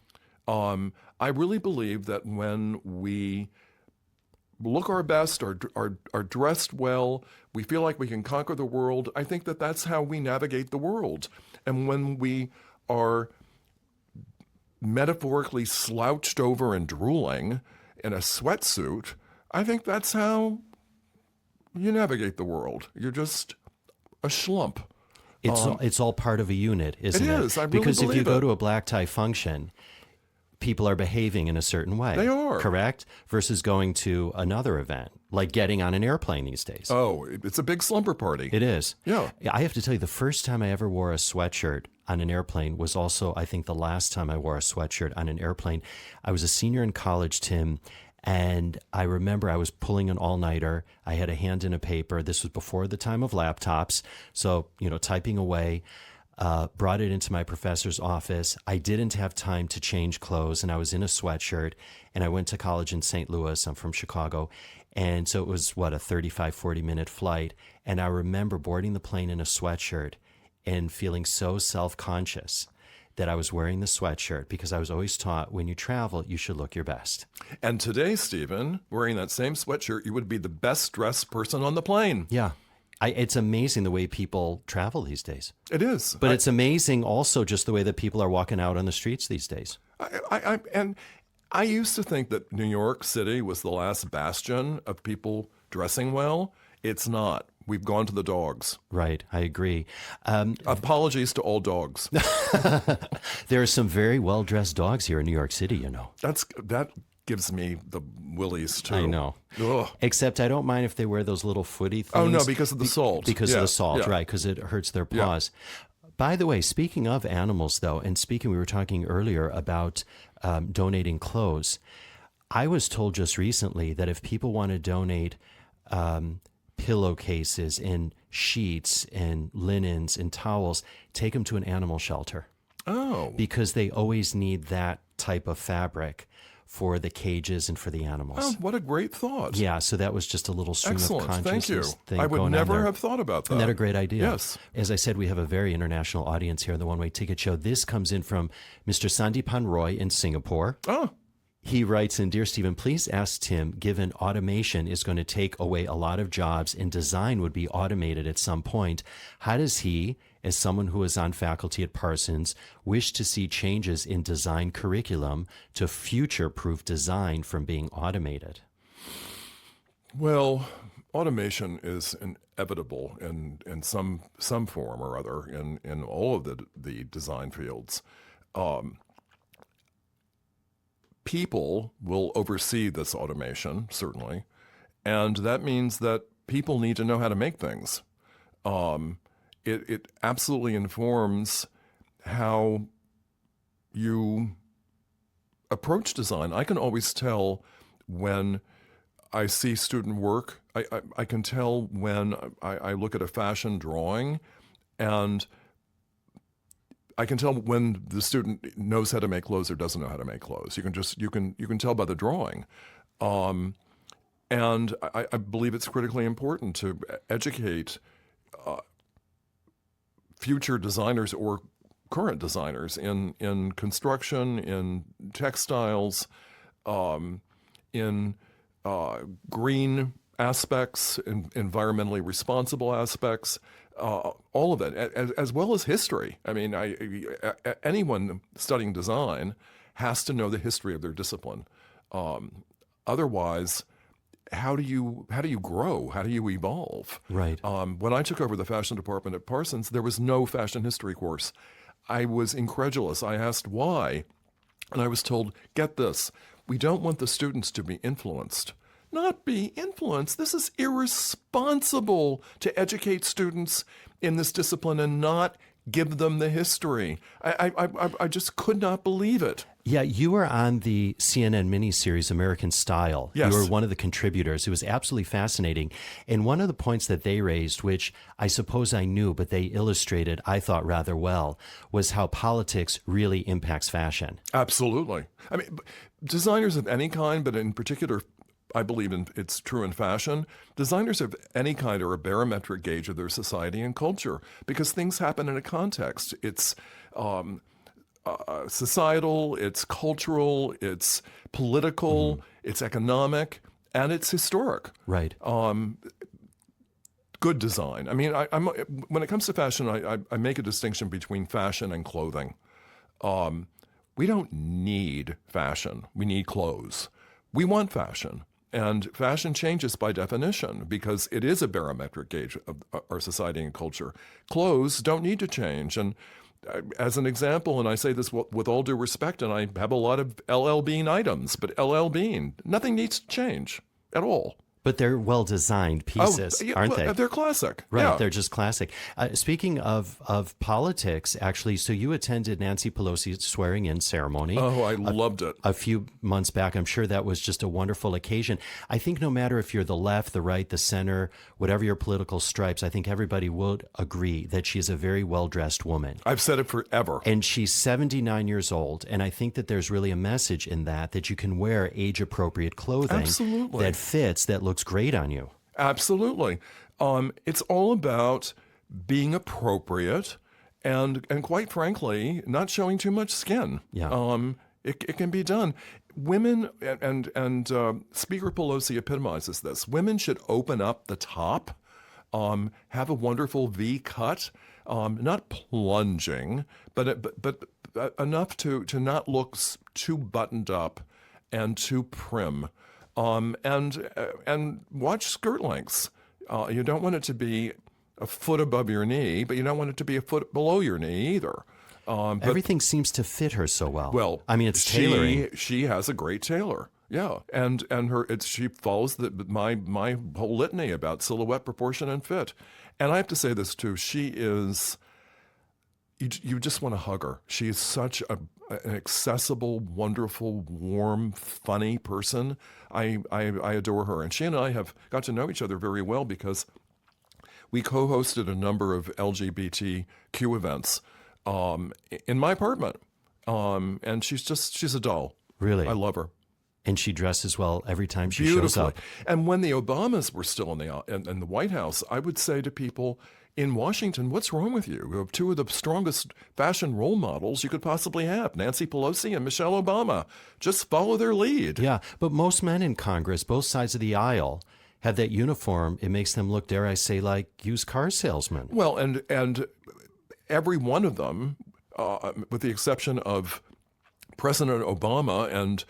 I really believe that when we look our best, are dressed well, we feel like we can conquer the world, I think that that's how we navigate the world. And when we are metaphorically slouched over and drooling in a sweatsuit, I think that's how you navigate the world. You're just a schlump. It's all part of a unit, isn't it? It is. I really because if you believe go it. to a black tie function, people are behaving in a certain way. They are. Correct? Versus going to another event, like getting on an airplane these days. Oh, it's a big slumber party. It is. Yeah. I have to tell you, the first time I ever wore a sweatshirt on an airplane was also, I think, the last time I wore a sweatshirt on an airplane. I was a senior in college, Tim, and I remember I was pulling an all-nighter. I had a hand in a paper. This was before the time of laptops. So, typing away, brought it into my professor's office. I didn't have time to change clothes, and I was in a sweatshirt, and I went to college in St. Louis. I'm from Chicago. And so it was, a 35, 40-minute flight. And I remember boarding the plane in a sweatshirt and feeling so self-conscious that I was wearing the sweatshirt because I was always taught when you travel, you should look your best. And today, Stephen, wearing that same sweatshirt, you would be the best dressed person on the plane. Yeah. It's amazing the way people travel these days. It is. But it's amazing also just the way that people are walking out on the streets these days. And I used to think that New York City was the last bastion of people dressing well. It's not. We've gone to the dogs. Right. I agree. Apologies to all dogs. There are some very well-dressed dogs here in New York City, That gives me the willies, too. I know. Ugh. Except I don't mind if they wear those little footy things. Oh, no, because of the salt. Because of Yeah, the salt, yeah. right, because it hurts their paws. By the way, speaking of animals, though, and we were talking earlier about donating clothes. I was told just recently that if people want to donate pillowcases and sheets and linens and towels, take them to an animal shelter. Oh. Because they always need that type of fabric for the cages and for the animals. Oh, what a great thought. Yeah, so that was just a little stream Excellent. of consciousness Thank you. thing I going would on never there. have thought about that. Isn't that a great idea? Yes. As I said, we have a very international audience here on the One Way Ticket Show. This comes in from Mr. Sandipan Roy in Singapore. Oh. He writes in, Dear Stephen, please ask Tim, given automation is going to take away a lot of jobs and design would be automated at some point, how does he, as someone who is on faculty at Parsons, wish to see changes in design curriculum to future-proof design from being automated? Well, automation is inevitable in some form or other in all of the design fields. People will oversee this automation, certainly, and that means that people need to know how to make things. It absolutely informs how you approach design. I can always tell when I see student work. I can tell when I look at a fashion drawing, and I can tell when the student knows how to make clothes or doesn't know how to make clothes. You can tell by the drawing. And I believe it's critically important to educate future designers or current designers in construction, in textiles, in green aspects, in environmentally responsible aspects, all of it, as well as history. I mean, anyone studying design has to know the history of their discipline. Otherwise, how do you grow? How do you evolve? Right. When I took over the fashion department at Parsons, there was no fashion history course. I was incredulous. I asked why, and I was told, get this, we don't want the students to be influenced. Not be influenced. This is irresponsible to educate students in this discipline and not give them the history. I just could not believe it. Yeah, you were on the CNN miniseries American Style. Yes. You were one of the contributors. It was absolutely fascinating. And one of the points that they raised, which I suppose I knew, but they illustrated, I thought, rather well, was how politics really impacts fashion. Absolutely. I mean, designers of any kind, but in particular, I believe it's true in fashion. Designers of any kind are a barometric gauge of their society and culture because things happen in a context. It's societal, it's cultural, it's political, it's economic, and it's historic. Right. Good design. I mean, when it comes to fashion, I make a distinction between fashion and clothing. We don't need fashion. We need clothes. We want fashion. And fashion changes by definition because it is a barometric gauge of our society and culture. Clothes don't need to change. And as an example, and I say this with all due respect, and I have a lot of LL Bean items, but LL Bean, nothing needs to change at all. But they're well-designed pieces, aren't they? They're classic. Right, yeah. They're just classic. Speaking of politics, actually, so you attended Nancy Pelosi's swearing-in ceremony. Oh, I loved it. A few months back. I'm sure that was just a wonderful occasion. I think no matter if you're the left, the right, the center, whatever your political stripes, I think everybody would agree that she is a very well-dressed woman. I've said it forever. And she's 79 years old, and I think that there's really a message in that you can wear age-appropriate clothing Absolutely. that fits, that looks great on you. Absolutely. It's all about being appropriate and quite frankly, not showing too much skin. Yeah. It can be done. Women, and Speaker Pelosi epitomizes this, women should open up the top, have a wonderful V cut, not plunging, but enough to not look too buttoned up and too prim. And watch skirt lengths. You don't want it to be a foot above your knee, but you don't want it to be a foot below your knee either. Everything seems to fit her so well. Well, I mean, it's tailoring. She has a great tailor. Yeah, and she follows my whole litany about silhouette, proportion, and fit. And I have to say this too. She is. You just want to hug her. She is such an accessible, wonderful, warm, funny person. I adore her. And she and I have got to know each other very well because we co-hosted a number of LGBTQ events in my apartment. And she's a doll. Really? I love her. And she dresses well every time she Beautifully. shows up. And when the Obamas were still in the White House, I would say to people, in Washington, what's wrong with you? You have two of the strongest fashion role models you could possibly have, Nancy Pelosi and Michelle Obama. Just follow their lead. Yeah, but most men in Congress, both sides of the aisle, have that uniform. It makes them look, dare I say, like used car salesmen. Well, and every one of them, with the exception of President Obama and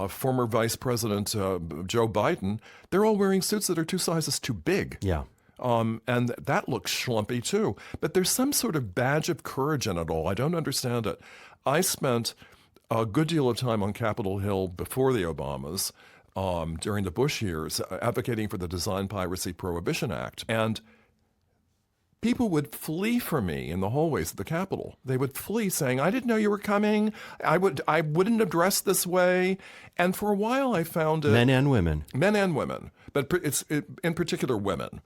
former Vice President Joe Biden, they're all wearing suits that are 2 sizes too big. Yeah. And that looks schlumpy too. But there's some sort of badge of courage in it all. I don't understand it. I spent a good deal of time on Capitol Hill before the Obamas, during the Bush years, advocating for the Design Piracy Prohibition Act. And people would flee from me in the hallways of the Capitol. They would flee saying, I didn't know you were coming. I wouldn't have dressed this way. And for a while I found it... Men and women. Men and women. But in particular women.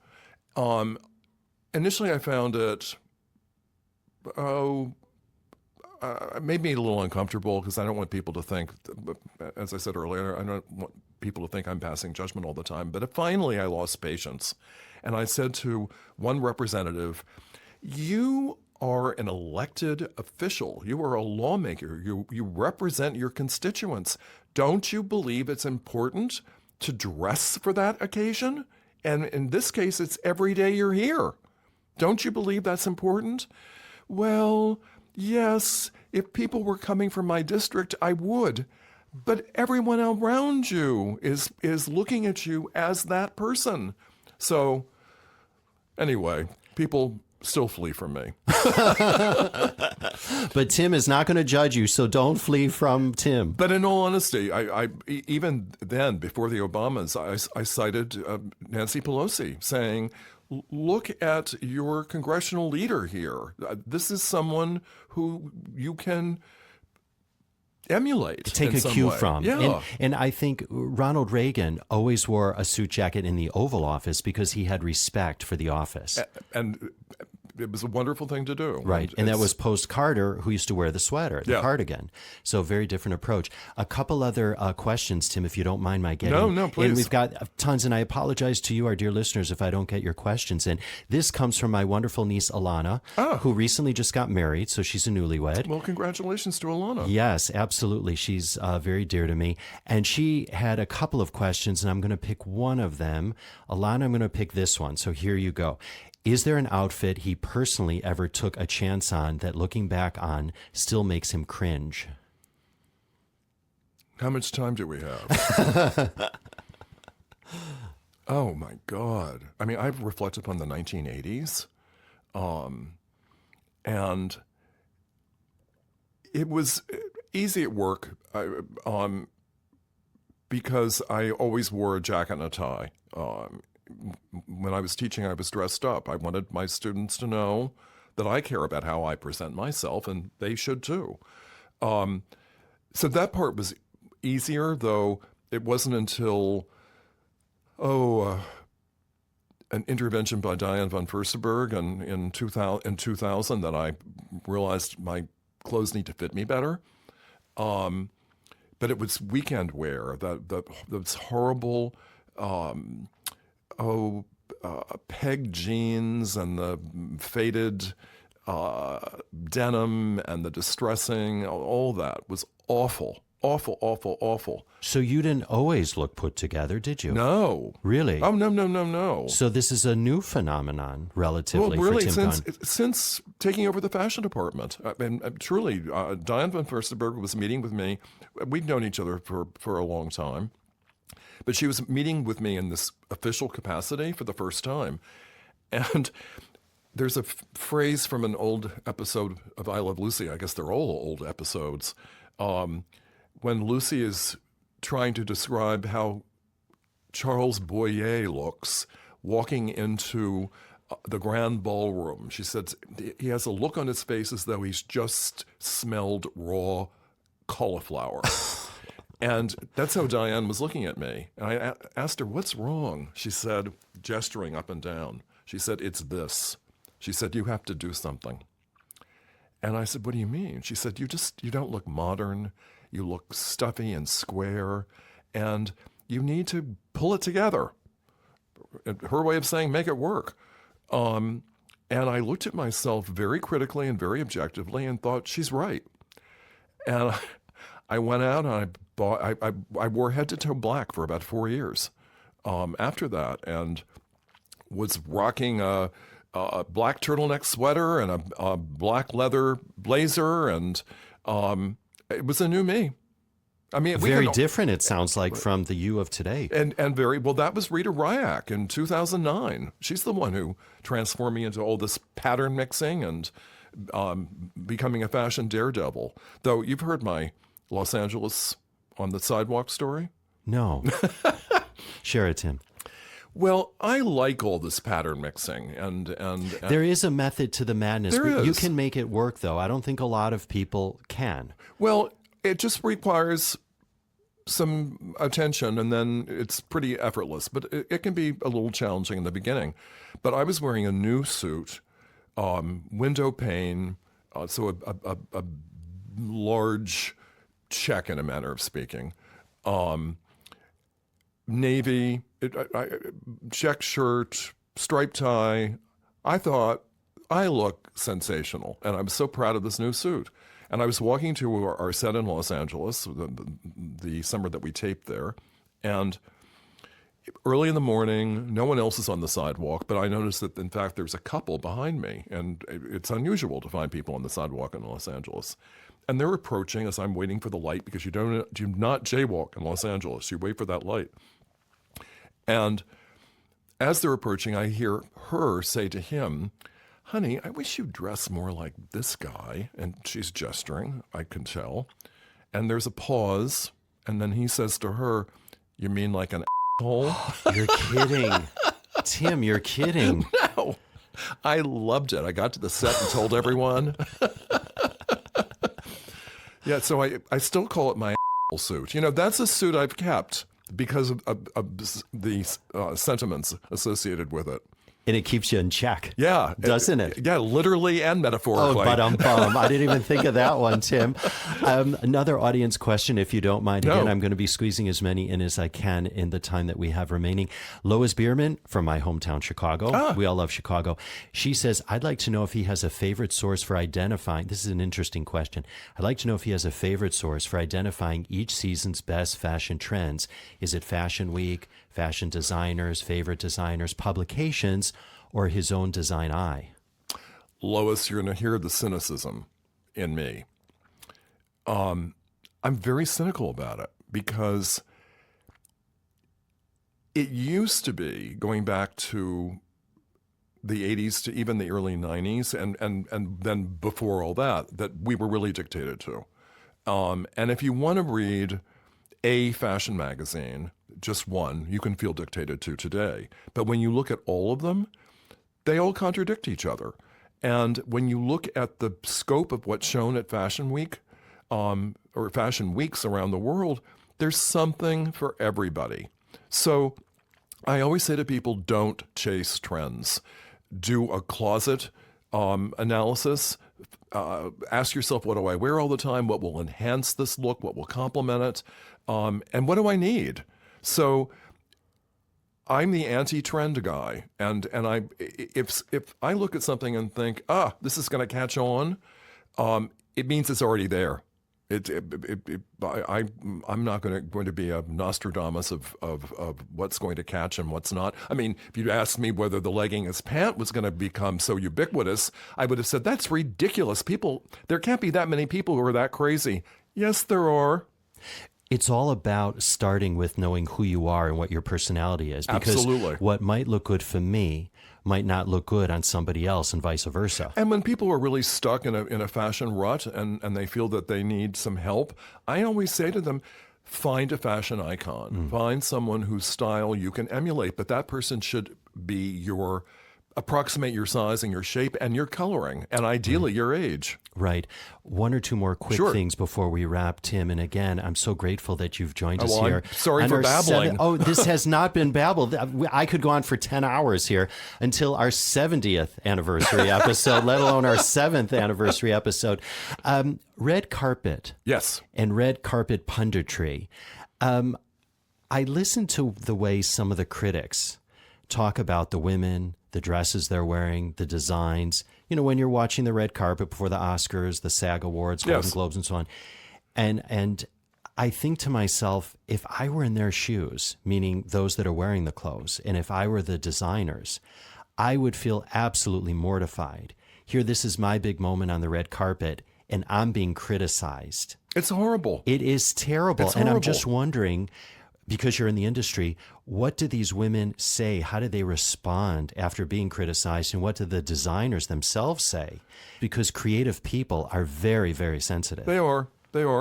Initially, I found it, made me a little uncomfortable because I don't want people to think, as I said earlier, I don't want people to think I'm passing judgment all the time. But finally, I lost patience. And I said to one representative, you are an elected official. You are a lawmaker. You represent your constituents. Don't you believe it's important to dress for that occasion? And in this case, it's every day you're here. Don't you believe that's important? Well, yes, if people were coming from my district, I would. But everyone around you is looking at you as that person. So anyway, people still flee from me. But Tim is not going to judge you, so don't flee from Tim. But in all honesty, I even then, before the Obamas, I cited Nancy Pelosi saying, look at your congressional leader here. This is someone who you can emulate. Take a cue from. Yeah. And I think Ronald Reagan always wore a suit jacket in the Oval Office because he had respect for the office. And it was a wonderful thing to do. Right. And that was post Carter, who used to wear the sweater, the Yeah. cardigan. So very different approach. A couple other questions, Tim, if you don't mind my getting. No, please. And we've got tons, and I apologize to you, our dear listeners, if I don't get your questions in. This comes from my wonderful niece, Alana, who recently just got married, so she's a newlywed. Well, congratulations to Alana. Yes, absolutely. She's very dear to me. And she had a couple of questions, and I'm going to pick one of them. Alana, I'm going to pick this one. So here you go. Is there an outfit he personally ever took a chance on that, looking back on, still makes him cringe? How much time do we have? Oh, my God. I mean, I've reflected upon the 1980s, and it was easy at work because I always wore a jacket and a tie. When I was teaching, I was dressed up. I wanted my students to know that I care about how I present myself, and they should too. So that part was easier, though it wasn't until, an intervention by Diane von Furstenberg in 2000 that I realized my clothes need to fit me better. But it was weekend wear, those horrible peg jeans and the faded denim and the distressing, all that was awful. Awful. So you didn't always look put together, did you? No. Really? Oh, no. So this is a new phenomenon, relatively, Well, really, for Tim Gunn. since taking over the fashion department. And truly, Diane von Furstenberg was meeting with me. We'd known each other for a long time. But she was meeting with me in this official capacity for the first time. And there's a phrase from an old episode of I Love Lucy. I guess they're all old episodes. When Lucy is trying to describe how Charles Boyer looks walking into the grand ballroom, she said he has a look on his face as though he's just smelled raw cauliflower. And that's how Diane was looking at me. And I asked her, what's wrong? She said, gesturing up and down, she said, it's this. She said, you have to do something. And I said, what do you mean? She said, you don't look modern. You look stuffy and square, and you need to pull it together. Her way of saying, make it work. And I looked at myself very critically and very objectively and thought, she's right. And I went out and I wore head to toe black for about 4 years after that, and was rocking a black turtleneck sweater and a black leather blazer, and it was a new me. I mean, very different, it sounds like, from the you of today. And very, well, that was Rita Ryak in 2009. She's the one who transformed me into all this pattern mixing and becoming a fashion daredevil. Though you've heard my Los Angeles on the sidewalk story? No. Share it, Tim. Well, I like all this pattern mixing, and there is a method to the madness. There is. You can make it work, though. I don't think a lot of people can. Well, it just requires some attention, and then it's pretty effortless. But it can be a little challenging in the beginning. But I was wearing a new suit, window pane, so a large check, in a manner of speaking. Navy, check shirt, striped tie. I thought, I look sensational, and I'm so proud of this new suit. And I was walking to our set in Los Angeles, the summer that we taped there, and early in the morning, no one else is on the sidewalk, but I noticed that, in fact, there's a couple behind me, and it's unusual to find people on the sidewalk in Los Angeles. And they're approaching as I'm waiting for the light, because you do not jaywalk in Los Angeles. You wait for that light. And as they're approaching, I hear her say to him, "Honey, I wish you'd dress more like this guy." And she's gesturing, I can tell. And there's a pause, and then he says to her, "You mean like an asshole?" You're kidding. Tim, you're kidding. No. I loved it. I got to the set and told everyone. Yeah, so I still call it my suit. You know, that's a suit I've kept because of the sentiments associated with it. And it keeps you in check. Yeah. Doesn't it? Yeah, literally and metaphorically. Oh, but I didn't even think of that one, Tim. Another audience question, if you don't mind. Again, I'm going to be squeezing as many in as I can in the time that we have remaining. Lois Bierman from my hometown, Chicago. We all love Chicago. She says, I'd like to know if he has a favorite source for identifying. This is an interesting question. I'd like to know if he has a favorite source for identifying each season's best fashion trends. Is it Fashion Week, fashion designers, favorite designers, publications, or his own design eye? Lois, you're going to hear the cynicism in me. I'm very cynical about it, because it used to be, going back to the 80s to even the early 90s, and then before all that we were really dictated to. And if you want to read a fashion magazine, just one, you can feel dictated to today. But when you look at all of them, they all contradict each other. And when you look at the scope of what's shown at Fashion Week, or fashion weeks around the world, there's something for everybody. So I always say to people, don't chase trends. Do a closet analysis. Ask yourself, what do I wear all the time? What will enhance this look? What will complement it? And what do I need? So I'm the anti-trend guy, and if I look at something and think, this is going to catch on, it means it's already there. I'm not going to be a Nostradamus of what's going to catch and what's not. I mean, if you'd asked me whether the legging as pant was going to become so ubiquitous, I would have said, that's ridiculous. There can't be that many people who are that crazy. Yes, there are. It's all about starting with knowing who you are and what your personality is. Because Absolutely. What might look good for me might not look good on somebody else, and vice versa. And when people are really stuck in a fashion rut and they feel that they need some help, I always say to them, find a fashion icon. Find someone whose style you can emulate, but that person should be approximate your size and your shape and your coloring, and ideally your age. Right. One or two more quick things before we wrap, Tim. And again, I'm so grateful that you've joined us here. I'm sorry for babbling. This has not been babbled. I could go on for 10 hours here until our 70th anniversary episode, let alone our 7th anniversary episode. Red carpet. Yes. And red carpet punditry. I listened to the way some of the critics talk about the women, the dresses they're wearing, the designs. You know, when you're watching the red carpet before the Oscars, the SAG Awards, Golden Globes, and so on. And I think to myself, if I were in their shoes, meaning those that are wearing the clothes, and if I were the designers, I would feel absolutely mortified. Here, this is my big moment on the red carpet, and I'm being criticized. It's horrible. It is terrible. It's and horrible. I'm just wondering, because you're in the industry, what do these women say? How do they respond after being criticized? And what do the designers themselves say? Because creative people are very, very sensitive. They are.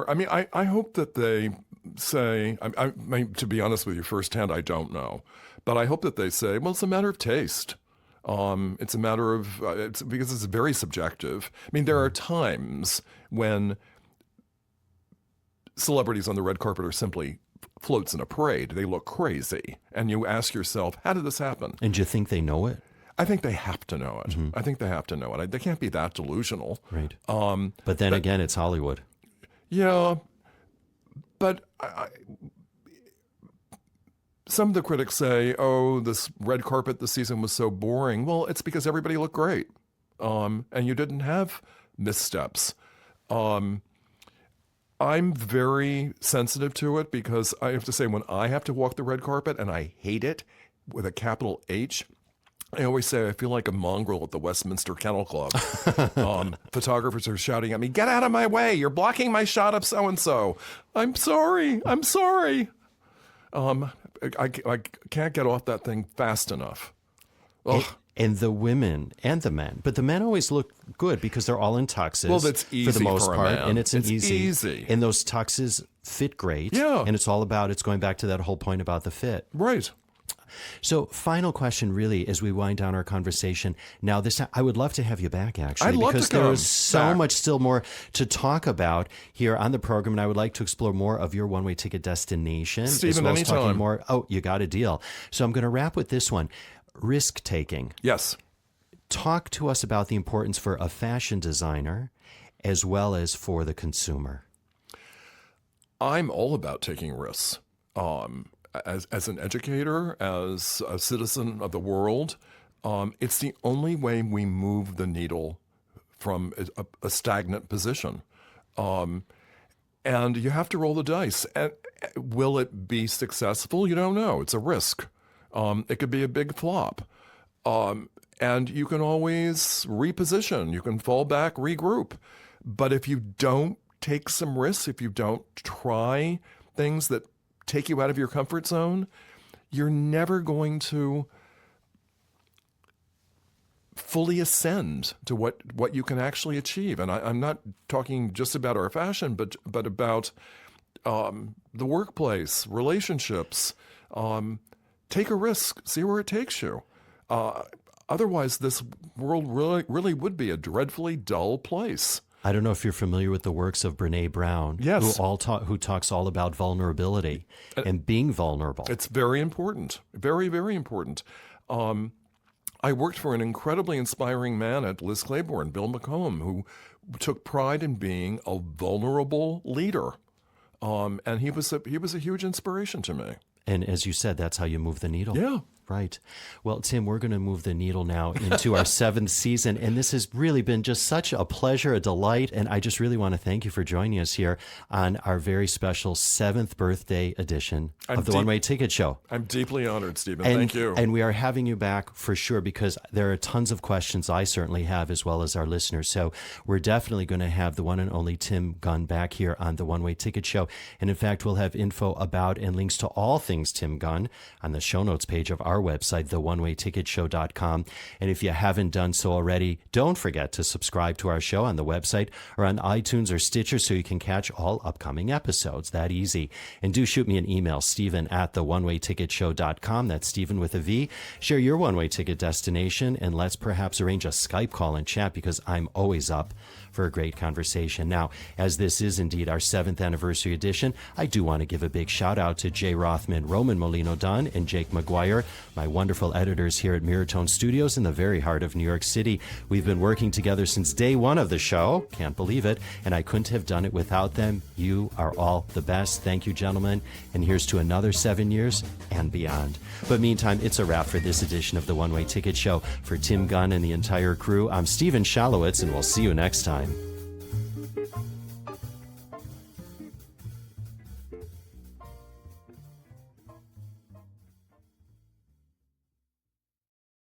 I mean, I hope that they say, I mean, to be honest with you firsthand, I don't know. But I hope that they say, well, it's a matter of taste. It's a matter of, because it's very subjective. I mean, there are times when celebrities on the red carpet are simply floats in a parade. They look crazy. And you ask yourself, how did this happen? And do you think they know it? I think they have to know it. I think they have to know it. They can't be that delusional. Right. But then again, it's Hollywood. Yeah, but some of the critics say, oh, this red carpet this season was so boring. Well, it's because everybody looked great, and you didn't have missteps. I'm very sensitive to it because I have to say, when I have to walk the red carpet, and I hate it with a capital H, I always say I feel like a mongrel at the Westminster Kennel Club. Photographers are shouting at me, "Get out of my way! You're blocking my shot of so-and-so." I'm sorry. I can't get off that thing fast enough. Ugh. And the women and the men, but the men always look good because they're all in tuxes. Well, that's easy for the most for a part, man. and it's easy. easy. And those tuxes fit great. Yeah. And it's going back to that whole point about the fit. Right. So, final question, really, as we wind down our conversation. Now, this time, I would love to have you back, actually, I'd love because to there come is so back. much still more to talk about here on the program, and I would like to explore more of your one-way ticket destination. Stephen, as well as talking anytime. more. Oh, you got a deal. So, I'm going to wrap with this one: risk taking. Yes. Talk to us about the importance for a fashion designer, as well as for the consumer. I'm all about taking risks. As an educator, as a citizen of the world, it's the only way we move the needle from a stagnant position. And you have to roll the dice. And will it be successful? You don't know. It's a risk. It could be a big flop. And you can always reposition. You can fall back, regroup. But if you don't take some risks, if you don't try things that take you out of your comfort zone, you're never going to fully ascend to what you can actually achieve. And I'm not talking just about our fashion, but about the workplace, relationships. Take a risk, see where it takes you. Otherwise, this world really would be a dreadfully dull place. I don't know if you're familiar with the works of Brene Brown, Yes. who talks all about vulnerability and being vulnerable. It's very important, very, very important. I worked for an incredibly inspiring man at Liz Claiborne, Bill McComb, who took pride in being a vulnerable leader, and he was a huge inspiration to me. And as you said, that's how you move the needle. Yeah. Right. Well, Tim, we're going to move the needle now into our 7th season. And this has really been just such a pleasure, a delight. And I just really want to thank you for joining us here on our very special 7th birthday edition of the One Way Ticket Show. I'm deeply honored, Stephen. And, Thank you. And we are having you back for sure, because there are tons of questions I certainly have, as well as our listeners. So we're definitely going to have the one and only Tim Gunn back here on the One Way Ticket Show. And in fact, we'll have info about and links to all things Tim Gunn on the show notes page of our website, theonewayticketshow.com. And if you haven't done so already, don't forget to subscribe to our show on the website or on iTunes or Stitcher so you can catch all upcoming episodes. That easy. And do shoot me an email, Stephen@theonewayticketshow.com. That's Stephen with a V. Share your one-way ticket destination, and let's perhaps arrange a Skype call and chat, because I'm always up for a great conversation. Now, as this is indeed our 7th anniversary edition, I do want to give a big shout out to Jay Rothman, Roman Molino-Dunn, and Jake McGuire, my wonderful editors here at Mirrortone Studios in the very heart of New York City. We've been working together since day one of the show. Can't believe it. And I couldn't have done it without them. You are all the best. Thank you, gentlemen. And here's to another 7 years and beyond. But meantime, it's a wrap for this edition of the One Way Ticket Show. For Tim Gunn and the entire crew, I'm Stephen Shalowitz, and we'll see you next time.